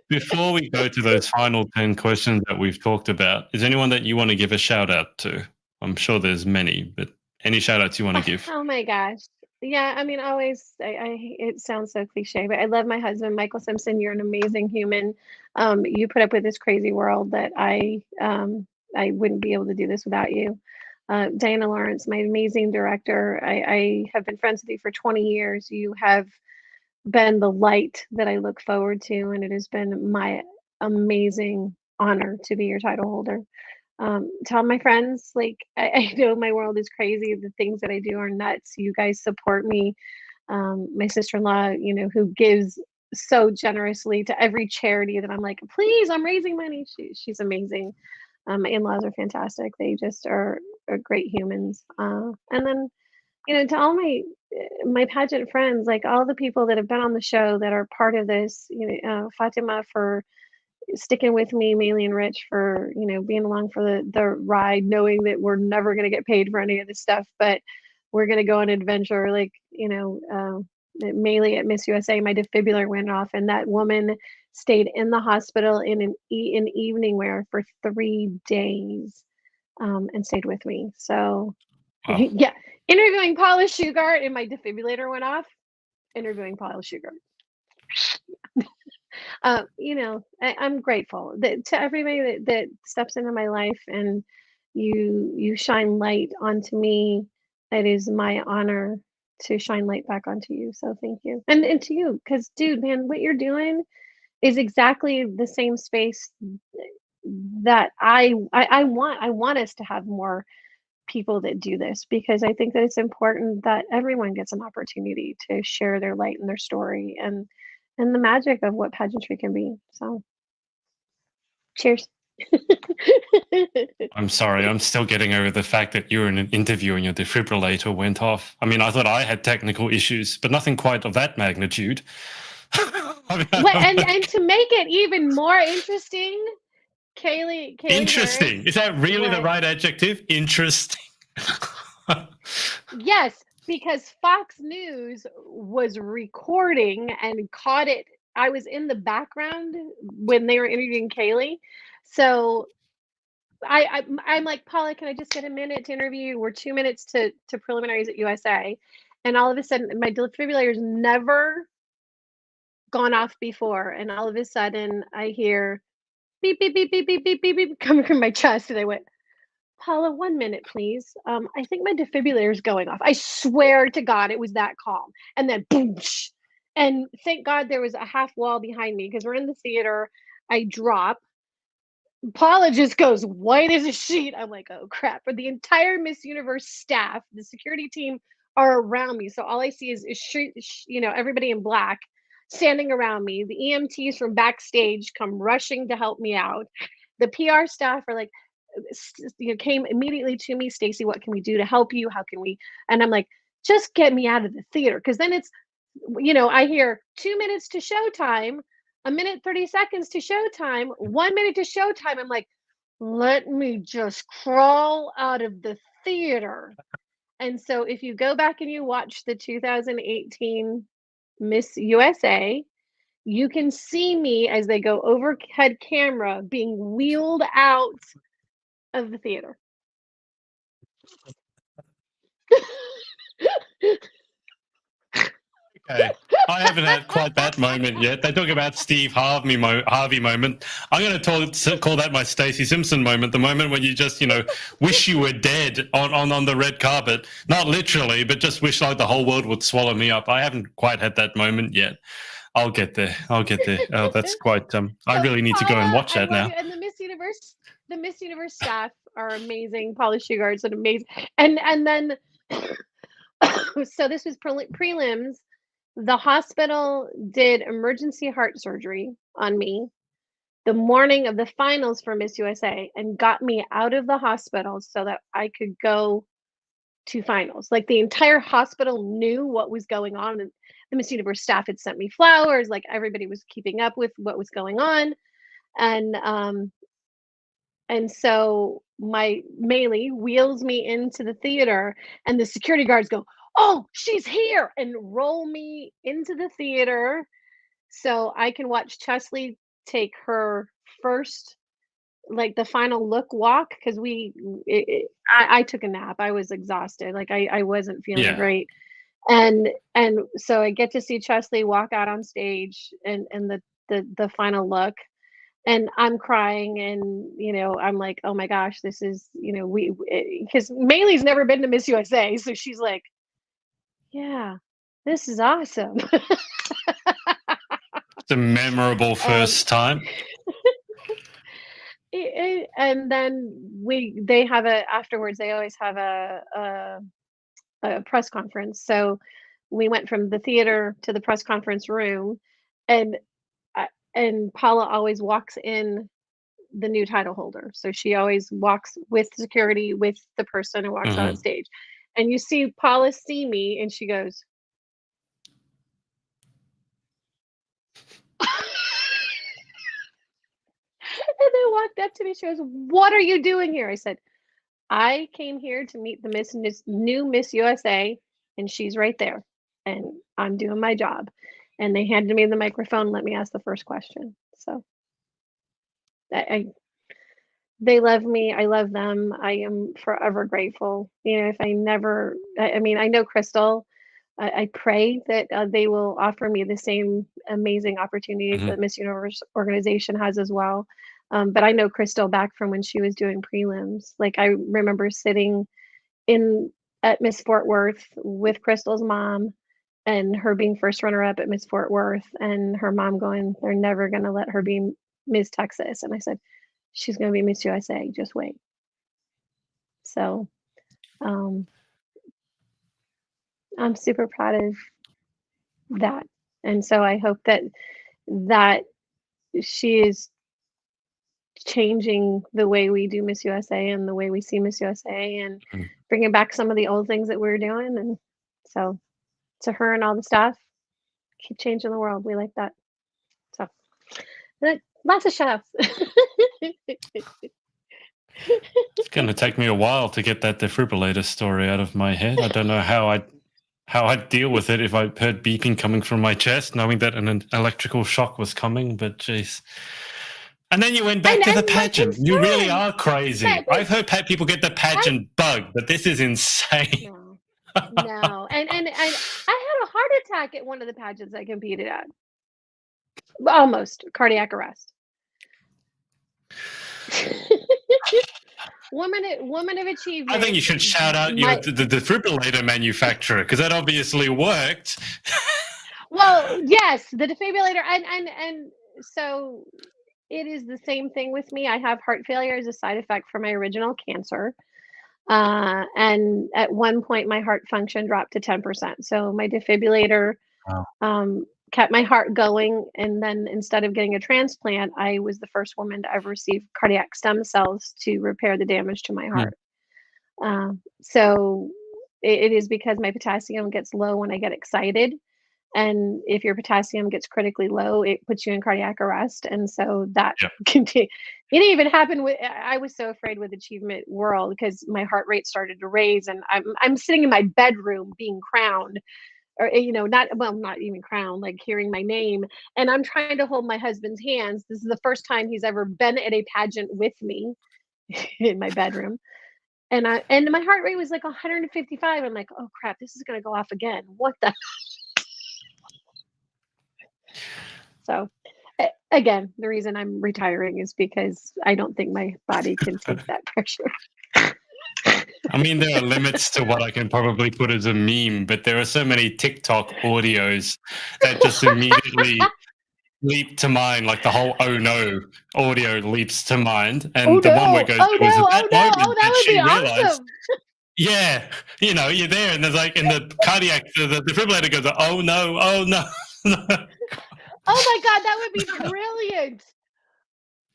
before we go to those final 10 questions that we've talked about, is anyone that you want to give a shout out to? I'm sure there's many, but any shout outs you want to give? Oh my gosh. Yeah, I mean, always, it sounds so cliche, but I love my husband, Michael Simpson. You're an amazing human. You put up with this crazy world that I wouldn't be able to do this without you. Diana Lawrence, my amazing director. I have been friends with you for 20 years. You have been the light that I look forward to, and it has been my amazing honor to be your title holder. Tell my friends, like, I know my world is crazy. The things that I do are nuts. You guys support me. My sister-in-law, who gives so generously to every charity that I'm like, please, I'm raising money. She's amazing. My in-laws are fantastic. They just are great humans. And then, to all my pageant friends, like all the people that have been on the show that are part of this, Fatima for sticking with me, Maylee and Rich for, being along for the ride, knowing that we're never going to get paid for any of this stuff, but we're going to go on an adventure. Like, Maylee at Miss USA, my defibrillator went off, and that woman stayed in the hospital in evening wear for 3 days, and stayed with me. So, Wow. yeah, interviewing Paula Shugart, and my defibrillator went off. Interviewing Paula Shugart. I'm grateful to everybody that steps into my life, and you shine light onto me. It is my honor to shine light back onto you. So thank you, and to you, because dude, man, what you're doing is exactly the same space that I want us to have more people that do this, because I think that it's important that everyone gets an opportunity to share their light and their story and the magic of what pageantry can be. So, cheers. I'm sorry, I'm still getting over the fact that you were in an interview and your defibrillator went off. I mean, I thought I had technical issues, but nothing quite of that magnitude. I mean, Well, and to make it even more interesting, Kaylee interesting. Harris Is that really the went, right adjective? Interesting. yes, because Fox News was recording and caught it. I was in the background when they were interviewing Kaylee. So I'm like, Paula, can I just get a minute to interview? We're 2 minutes to preliminaries at USA. And all of a sudden, my defibrillator's never gone off before. And all of a sudden, I hear beep, beep, beep, beep, beep, beep, beep, beep coming from my chest. And I went, Paula, 1 minute, please. I think my defibrillator is going off. I swear to God, it was that calm. And then boom, and thank God there was a half wall behind me, because we're in the theater. I drop. Paula just goes white as a sheet. I'm like, oh crap. For the entire Miss Universe staff, the security team are around me. So all I see is everybody in black standing around me. The EMTs from backstage come rushing to help me out. The PR staff are like, came immediately to me, Stacey, what can we do to help you? How can we? And I'm like, just get me out of the theater. Because then it's, I hear 2 minutes to showtime, a minute 30 seconds to showtime, 1 minute to showtime. I'm like, let me just crawl out of the theater. And so if you go back and you watch the 2018 Miss USA, you can see me as they go overhead camera being wheeled out of the theater. Okay. I haven't had quite that moment yet. They talk about Steve Harvey moment. I'm going to call that my Stayc Simpson moment, the moment when you just, wish you were dead on the red carpet. Not literally, but just wish like the whole world would swallow me up. I haven't quite had that moment yet. I'll get there. Oh, that's quite, I really need to go and watch that now. You. And the Miss Universe staff are amazing. Paula Shugard's an amazing, and then, so this was prelims. The hospital did emergency heart surgery on me the morning of the finals for Miss USA and got me out of the hospital so that I could go to finals. Like, the entire hospital knew what was going on, and the Miss Universe staff had sent me flowers. Like, everybody was keeping up with what was going on. And so my Maylee wheels me into the theater, and the security guards go, oh, she's here, and roll me into the theater so I can watch Chesley take her first, like, the final look walk, because I took a nap. I was exhausted. Like, I wasn't feeling great. And so I get to see Chesley walk out on stage and the final look. And I'm crying, and I'm like, oh my gosh, this is, because Maylee's never been to Miss USA, so she's like, yeah, this is awesome. It's a memorable first time. And then they have afterwards, they always have a press conference. So we went from the theater to the press conference room, and Paula always walks in the new title holder. So she always walks with security, with the person, and walks out on stage. And you see Paula see me, and she goes, and then walked up to me. She goes, what are you doing here? I said, I came here to meet the new Miss USA, and she's right there, and I'm doing my job. And they handed me the microphone and let me ask the first question. So they love me. I love them. I am forever grateful. If I never, I mean, I know Crystal. I pray that they will offer me the same amazing opportunities that Miss Universe organization has as well. But I know Crystal back from when she was doing prelims. Like, I remember sitting at Miss Fort Worth with Crystal's mom, and her being first runner up at Miss Fort Worth, and her mom going, they're never going to let her be Miss Texas. And I said, she's going to be Miss USA. Just wait. So Um, I'm super proud of that, and so I hope that she is changing the way we do Miss USA and the way we see Miss USA and Mm. bringing back some of the old things that we were doing. And so to her and all the staff, keep changing the world. We like that. So lots of shout outs. It's going to take me a while to get that defibrillator story out of my head. I don't know how I'd deal with it if I heard beeping coming from my chest, knowing that an electrical shock was coming. But jeez. And then you went back to the And my pageant. You really concern, are crazy. but I've heard people get the I pageant bug, but this is insane. no, no, and I had a heart attack at one of the pageants I competed at. Almost cardiac arrest. Woman of achievement. I think you should shout out the defibrillator manufacturer, because that obviously worked. Well, yes, the defibrillator, and so it is the same thing with me. I have heart failure as a side effect from my original cancer. And at one point, my heart function dropped to 10%. So my defibrillator Wow. kept my heart going. And then instead of getting a transplant, I was the first woman to ever receive cardiac stem cells to repair the damage to my heart. So it is because my potassium gets low when I get excited. And if your potassium gets critically low, it puts you in cardiac arrest. And so that it even happened with, I was so afraid with Achievement World because my heart rate started to raise, and I'm sitting in my bedroom being crowned, or not even crowned, like hearing my name, and I'm trying to hold my husband's hands. This is the first time he's ever been at a pageant with me in my bedroom. And my heart rate was like 155. I'm like, oh crap, this is gonna go off again. What the So, again, the reason I'm retiring is because I don't think my body can take that pressure. I mean, there are limits to what I can probably put as a meme, but there are so many TikTok audios that just immediately leap to mind, like the whole "oh no" audio leaps to mind, Oh and the one where it no! goes, Oh "It was no! at Oh that no! moment Oh, that that would be she realized." awesome! Yeah, you're there, and there's like in the cardiac, the defibrillator goes, "Oh no! Oh no!" Oh my god, that would be brilliant!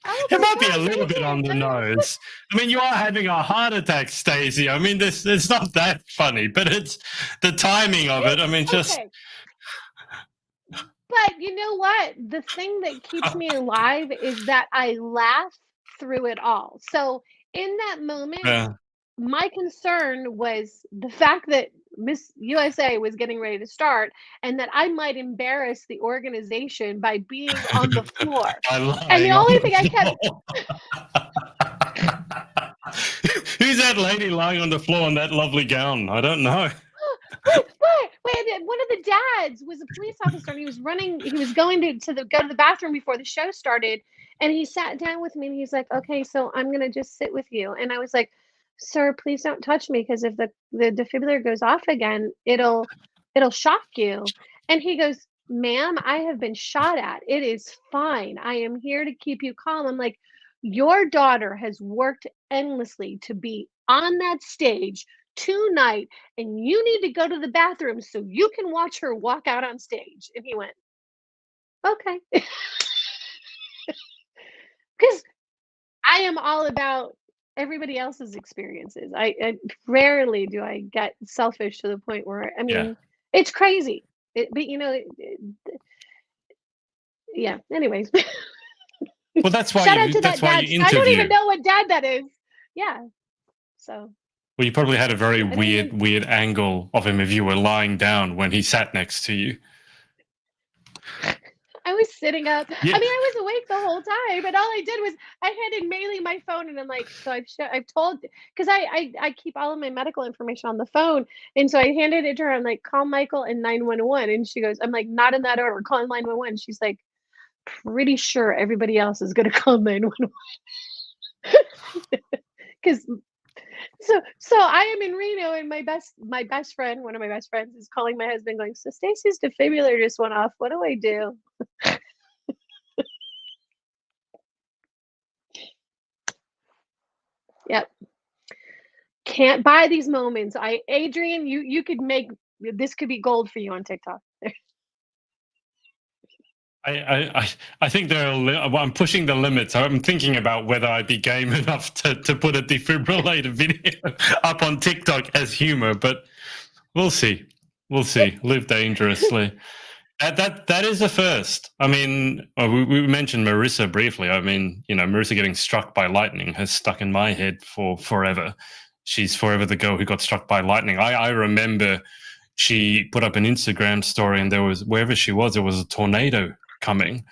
Oh It my might be a god, little bit on the Pageant! nose. I mean, you are having a heart attack, Stacey. I mean, it's not that funny, but it's the timing of it. I mean, just Okay. But you know what? The thing that keeps me alive is that I laugh through it all. So in that moment, yeah. my concern was the fact that Miss USA was getting ready to start and that I might embarrass the organization by being on the floor. By And the lying on only the thing I kept floor. Who's that lady lying on the floor in that lovely gown? I don't know. wait, one of the dads was a police officer and he was going to go to the bathroom before the show started, and he sat down with me and he's like, okay, so I'm gonna just sit with you. And I was like, sir, please don't touch me, because if the defibrillator goes off again, it'll shock you. And he goes, ma'am, I have been shot at. It is fine. I am here to keep you calm. I'm like, your daughter has worked endlessly to be on that stage tonight, and you need to go to the bathroom so you can watch her walk out on stage. And he went, okay. Because I am all about everybody else's experiences. I rarely do I get selfish to the point where, I Yeah. mean, it's crazy. But yeah. Anyways, Well, that's why shout out to that's that why dad. you I don't even interview. know what dad that is. Yeah. So Well, you probably had a very I don't even. weird angle of him if you were lying down when he sat next to you. I was sitting up. I Yeah. mean, I was awake the whole time, but all I did was I handed Maylee my phone, and I'm like, so I've told, because I keep all of my medical information on the phone, and so I handed it to her. I'm like, call Michael and 911, and she goes, I'm like, not in that order. Call 911. She's like, pretty sure everybody else is gonna call 911. Because so I am in Reno, and my best friend, one of my best friends, is calling my husband, going, so Stacy's defibrillator just went off. What do I do? Yep. can't buy these moments. Adrian, you could make this could be gold for you on TikTok. I think I'm pushing the limits. I'm thinking about whether I'd be game enough to put a defibrillator video up on TikTok as humor, but we'll see. We'll see. Live dangerously. That is a first. I mean, we mentioned Marissa briefly. I mean, Marissa getting struck by lightning has stuck in my head for forever. She's forever the girl who got struck by lightning. I remember she put up an Instagram story, and there was, wherever she was, there was a tornado coming,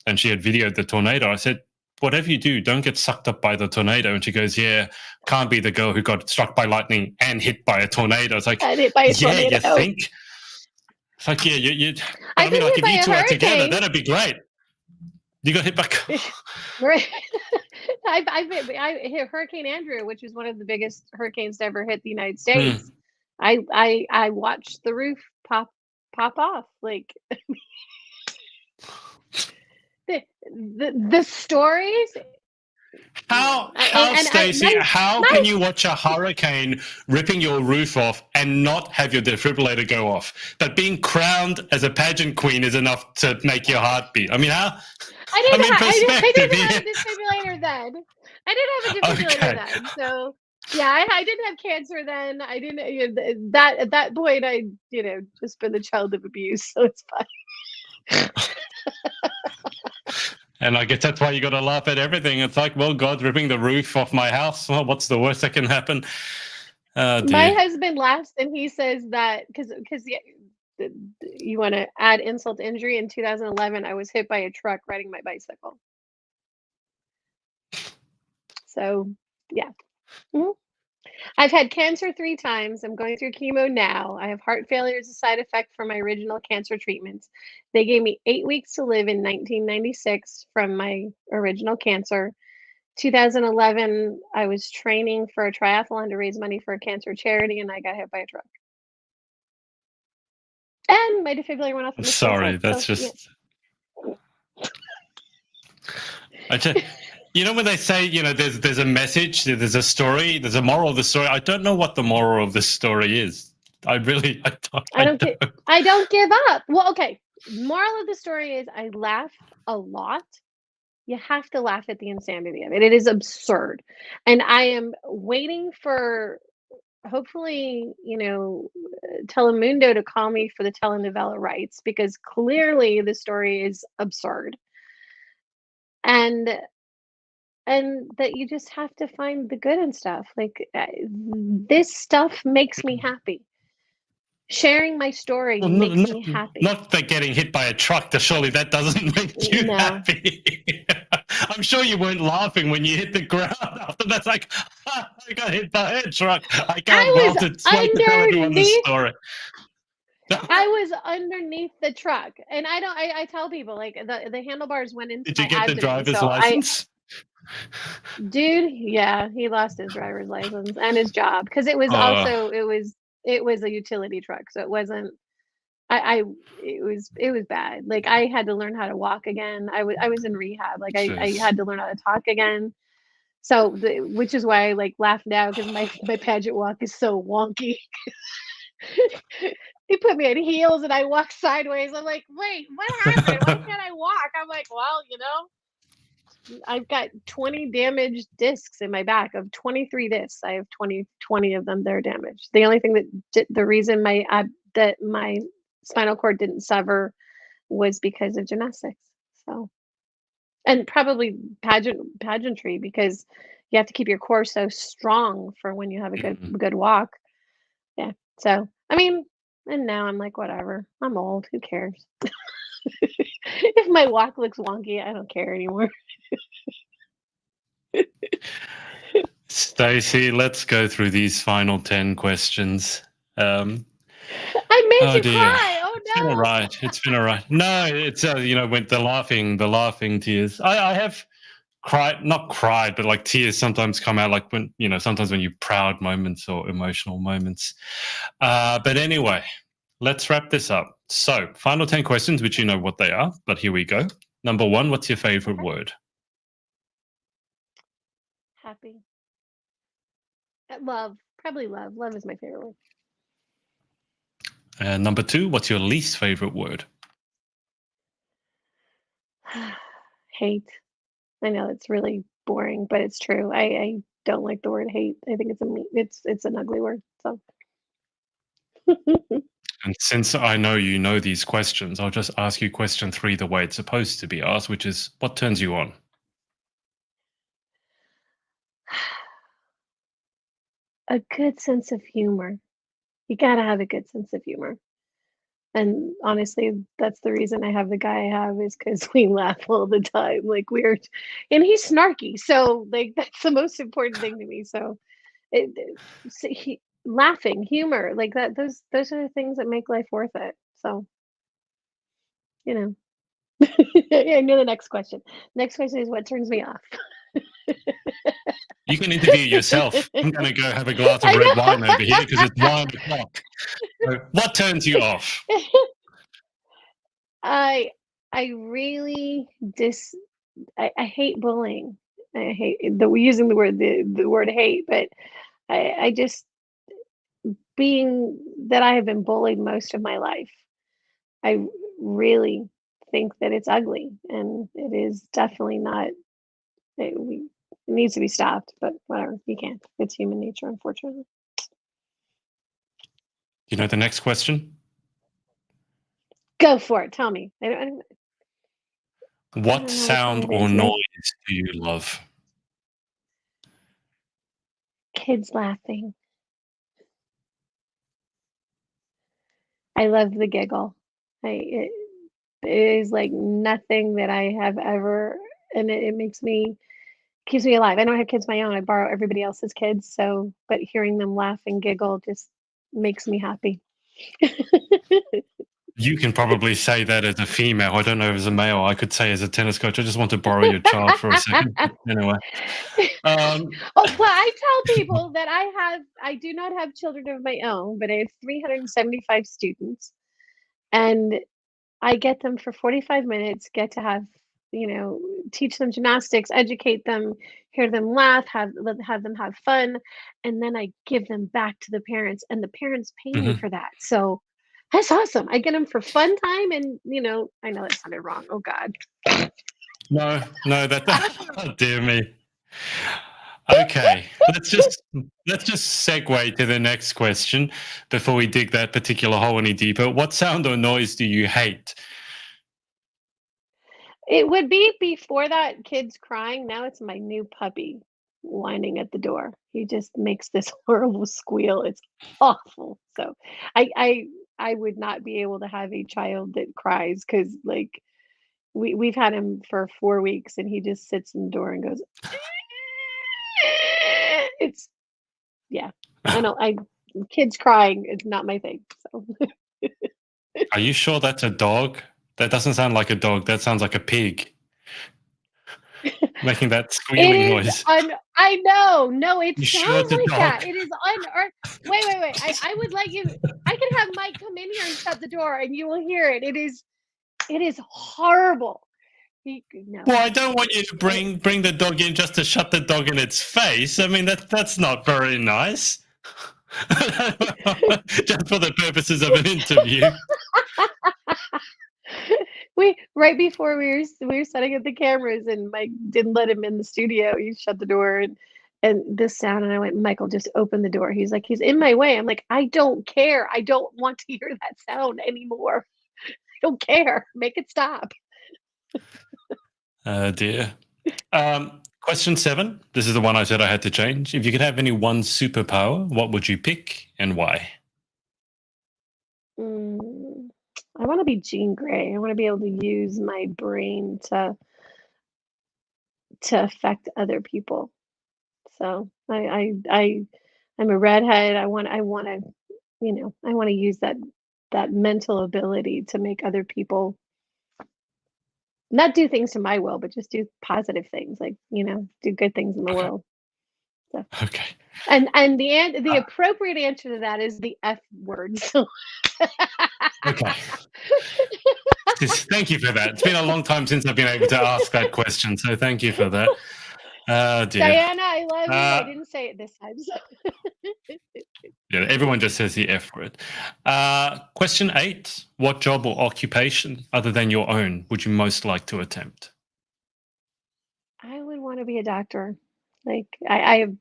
and she had videoed the tornado. I said, whatever you do, don't get sucked up by the tornado. And she goes, yeah, can't be the girl who got struck by lightning and hit by a tornado. It's like, hit by a yeah, tornado. you think? It's like, yeah, you I mean, like, if you two are together, that'd be great. You got hit by... Right. I hit Hurricane Andrew, which is one of the biggest hurricanes to ever hit the United States. I watched the roof pop off. Like, the stories. How Stacey, how can you watch a hurricane ripping your roof off and not have your defibrillator go off? But being crowned as a pageant queen is enough to make your heart beat. I mean, how? I didn't have a defibrillator then. I didn't have a defibrillator then. So yeah, I didn't have cancer then. I didn't that at that point. I just been the child of abuse, so it's fine. And I guess that's why you got to laugh at everything. It's like, well, God's ripping the roof off my house. Well, what's the worst that can happen? My husband laughs and he says that because you want to add insult to injury. In 2011, I was hit by a truck riding my bicycle. So, yeah. Mm-hmm. I've had cancer 3 times. I'm going through chemo now. I have heart failure as a side effect from my original cancer treatments. They gave me 8 weeks to live in 1996 from my original cancer. 2011, I was training for a triathlon to raise money for a cancer charity, and I got hit by a truck. And my defibrillator went off. I'm sorry, that's just... Yeah. When they say, there's a message, there's a story, there's a moral of the story. I don't know what the moral of the story is. I don't give up. Well, okay. Moral of the story is I laugh a lot. You have to laugh at the insanity of it. It is absurd. And I am waiting for, hopefully, Telemundo to call me for the telenovela rights, because clearly the story is absurd. And that you just have to find the good in stuff. Like, this stuff makes me happy. Sharing my story makes me happy. Not that getting hit by a truck, surely that doesn't make you happy. I'm sure you weren't laughing when you hit the ground after that's like, I got hit by a truck. I can't wait to tell everyone the story. I was underneath the truck, and I tell people, like, the handlebars went into Did you my get abdomen, the driver's license? Dude, yeah, he lost his driver's license and his job, because it was also it was a utility truck, so it wasn't. It was bad. Like, I had to learn how to walk again. I was in rehab. Like, I had to learn how to talk again. So which is why I laugh now, because my pageant walk is so wonky. He put me in heels and I walk sideways. I'm like, wait, what happened? Why can't I walk? I'm like, well, I've got 20 damaged discs in my back. Of 23 discs, I have 20 of them that are damaged. The only thing the reason my spinal cord didn't sever was because of gymnastics. So, and probably pageantry, because you have to keep your core so strong for when you have a good walk. Yeah. So, I mean, and now I'm like, whatever. I'm old. Who cares? If my walk looks wonky, I don't care anymore. Stacey, let's go through these final 10 questions. I made you cry. Oh no! It's been all right. It's been all right. No, it's when the laughing tears. I have cried, not cried, but like tears sometimes come out, like when sometimes when you're proud moments or emotional moments. But anyway, let's wrap this up. So, final 10 questions, which you know what they are, but here we go. Number 1, what's your favorite word? Happy. Love, Probably love. Love is my favorite word. Number 2, what's your least favorite word? Hate. I know it's really boring, but it's true. I don't like the word hate. I think it's an ugly word. So And since I know you know these questions, I'll just ask you question 3 the way it's supposed to be asked, which is, what turns you on? a good sense of humor. You gotta have a good sense of humor. And honestly, that's the reason I have the guy I have is because we laugh all the time. Like we're, and he's snarky. So like that's the most important thing to me. So laughing, humor, like that. Those are the things that make life worth it. So you know. I know the next question. Next question is what turns me off. You can interview yourself. I'm going to go have a glass of red wine over here because it's 1 o'clock. So what turns you off? I really I hate bullying. I hate using the word hate, but I just being that I have been bullied most of my life. I really think that it's ugly, and it is definitely not. It needs to be stopped, but whatever, you can't. It's human nature, unfortunately. You know the next question? Go for it. Tell me. I don't What know which one sound it or is. noise do you love? Kids laughing. I love the giggle. It is like nothing that I have ever, and it makes me keeps me alive. I don't have kids of my own. I borrow everybody else's kids, so but hearing them laugh and giggle just makes me happy. You can probably say that as a female. I don't know if as a male. I could say as a tennis coach, I just want to borrow your child for a second. Anyway. Oh, well, I tell people that I do not have children of my own, but I have 375 students, and I get them for 45 minutes, get to have, teach them gymnastics, educate them, hear them laugh, have them have fun, and then I give them back to the parents, and the parents pay me for that. So that's awesome. I get them for fun time, and I know that sounded wrong. Oh God. No, oh, dear me. Okay, let's just segue to the next question before we dig that particular hole any deeper. What sound or noise do you hate? It would be before that, kids crying. Now it's my new puppy whining at the door. He just makes this horrible squeal. It's awful. So I would not be able to have a child that cries because like we've had him for 4 weeks and he just sits in the door and goes. It's yeah. I kids crying is not my thing. So Are you sure that's a dog? That doesn't sound like a dog. That sounds like a pig. Making that squealing noise. I know. No, it You sure sounds it's a like dog? that. It is unearthed. Wait. I would let you. I can have Mike come in here and shut the door, and you will hear it. It is horrible. No. Well, I don't want you to bring the dog in just to shut the dog in its face. I mean, that's not very nice. Just for the purposes of an interview. Right before we were setting up the cameras, and Mike didn't let him in the studio. He shut the door, and this sound, and I went, Michael, just open the door. He's like, he's in my way. I'm like, I don't care. I don't want to hear that sound anymore. I don't care. Make it stop. Oh dear. Question 7. This is the one I said I had to change. If you could have any one superpower, what would you pick and why? I want to be Jean Grey. I want to be able to use my brain to affect other people. So I'm a redhead. I want to, I want to use that mental ability to make other people not do things to my will, but just do positive things, like, do good things in the world. So. Okay. And the appropriate answer to that is the F word. So. Okay. Thank you for that. It's been a long time since I've been able to ask that question, so thank you for that. Dear. Diana, I love you. I didn't say it this time. So. Yeah, everyone just says the F word. Question 8. What job or occupation, other than your own, would you most like to attempt? I would want to be a doctor. Like I have,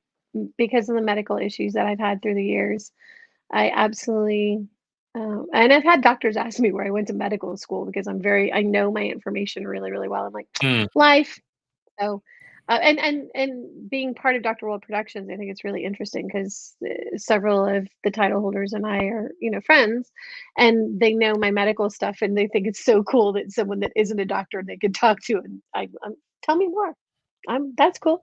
because of the medical issues that I've had through the years, I absolutely, and I've had doctors ask me where I went to medical school because I know my information really, really well. I'm like, Mm, life. So, and being part of Dr. World Productions, I think it's really interesting because several of the title holders and I are, friends, and they know my medical stuff, and they think it's so cool that someone that isn't a doctor they could talk to, and tell me more. That's cool.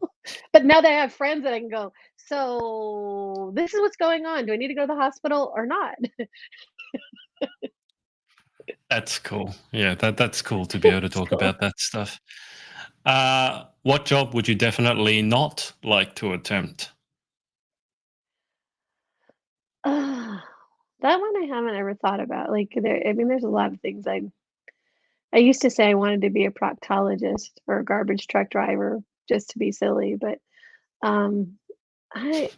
But now that I have friends that I can go, so this is what's going on. Do I need to go to the hospital or not? that's cool. Yeah, that's cool to be able to It's talk cool. about that stuff. What job would you definitely not like to attempt? Ah, that one I haven't ever thought about. Like I mean, there's a lot of things I used to say I wanted to be a proctologist or a garbage truck driver just to be silly, but um, I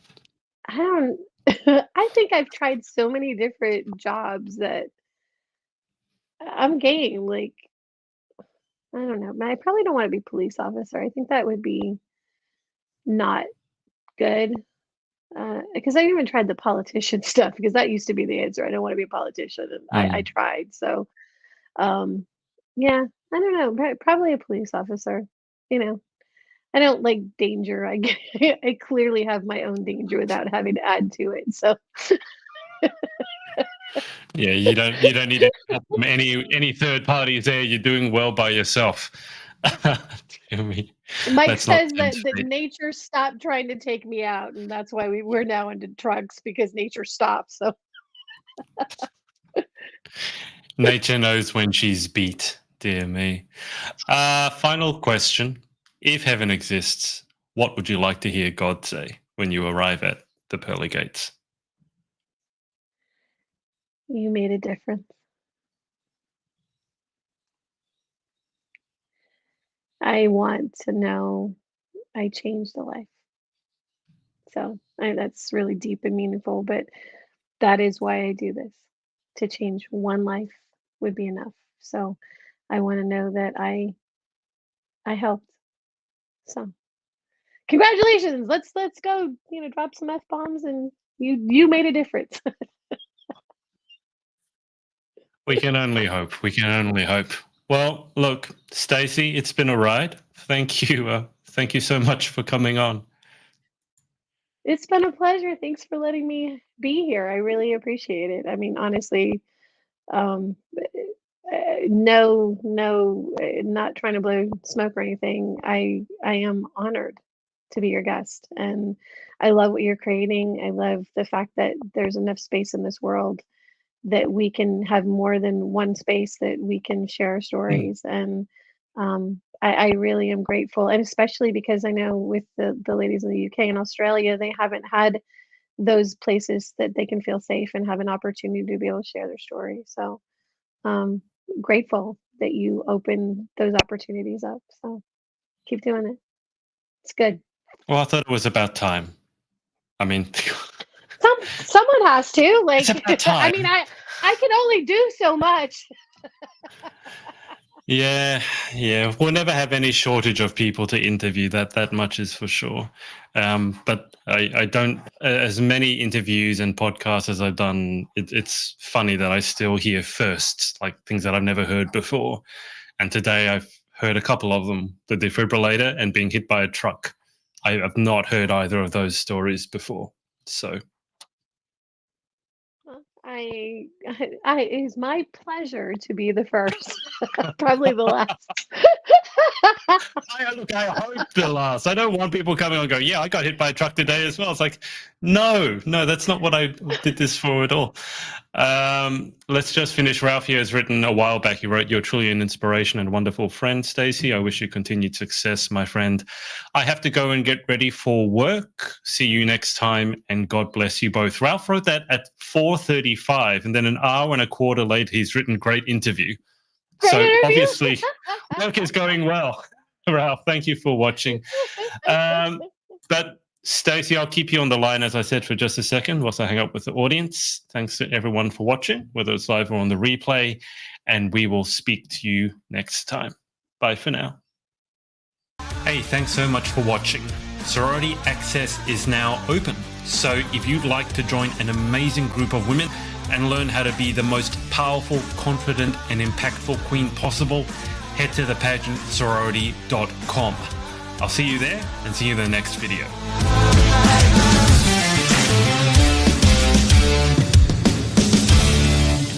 I don't. I think I've tried so many different jobs that I'm game. Like I don't know. I probably don't want to be police officer. I think that would be not good. Because I even tried the politician stuff because that used to be the answer. I don't want to be a politician, and I Mm. tried. So um, yeah, I don't know. Probably a police officer. You know, I don't like danger. I clearly have my own danger without having to add to it. So Yeah, you don't need any help from any third parties there. You're doing well by yourself. Dear me. Mike That's not says Tim's that fate. nature stopped trying to take me out, and that's why we're now into trucks because nature stopped. So Nature knows when she's beat. Dear me. Final question. If heaven exists, what would you like to hear God say when you arrive at the pearly gates? you made a difference. I want to know I changed a life. So that's really deep and meaningful, but that is why I do this. To change one life would be enough. So I want to know that I helped. So congratulations. Let's go, drop some F bombs and you made a difference. We can only hope. We can only hope. Well, look, Stacey, it's been a ride. Thank you. Thank you so much for coming on. It's been a pleasure. Thanks for letting me be here. I really appreciate it. I mean, honestly, um, no, no, not trying to blow smoke or anything. I am honored to be your guest, and I love what you're creating. I love the fact that there's enough space in this world that we can have more than one space that we can share Mm. stories. And I really am grateful, and especially because I know with the ladies in the UK and Australia, they haven't had those places that they can feel safe and have an opportunity to be able to share their story. So um, grateful that you open those opportunities up. So keep doing it. It's good. Well, I thought it was about time. I mean, Someone has to it's like. about I time. mean, I can only do so much. Yeah, yeah. We'll never have any shortage of people to interview. That much is for sure. But I don't as many interviews and podcasts as I've done. It's funny that I still hear firsts, like things that I've never heard before. And today I've heard a couple of them: the defibrillator and being hit by a truck. I've not heard either of those stories before. So Well, it is my pleasure to be the first, probably the last. I hope the last. I don't want people coming on and going, yeah, I got hit by a truck today as well. It's like, no, that's not what I did this for at all. Let's just finish. Ralph here has written a while back. He wrote, "You're truly an inspiration and wonderful friend, Stacey. I wish you continued success, my friend. I have to go and get ready for work. See you next time, and God bless you both." Ralph wrote that at 4:35, and then an hour and a quarter later, he's written, "Great interview." Great So interview. obviously, work is going well. Ralph, thank you for watching. Um, but Stacey, I'll keep you on the line, as I said, for just a second whilst I hang up with the audience. Thanks to everyone for watching, whether it's live or on the replay, and we will speak to you next time. Bye for now. Hey, thanks so much for watching. Sorority access is now open, so if you'd like to join an amazing group of women and learn how to be the most powerful, confident, and impactful queen possible, head to thepageantsorority.com. I'll see you there and see you in the next video.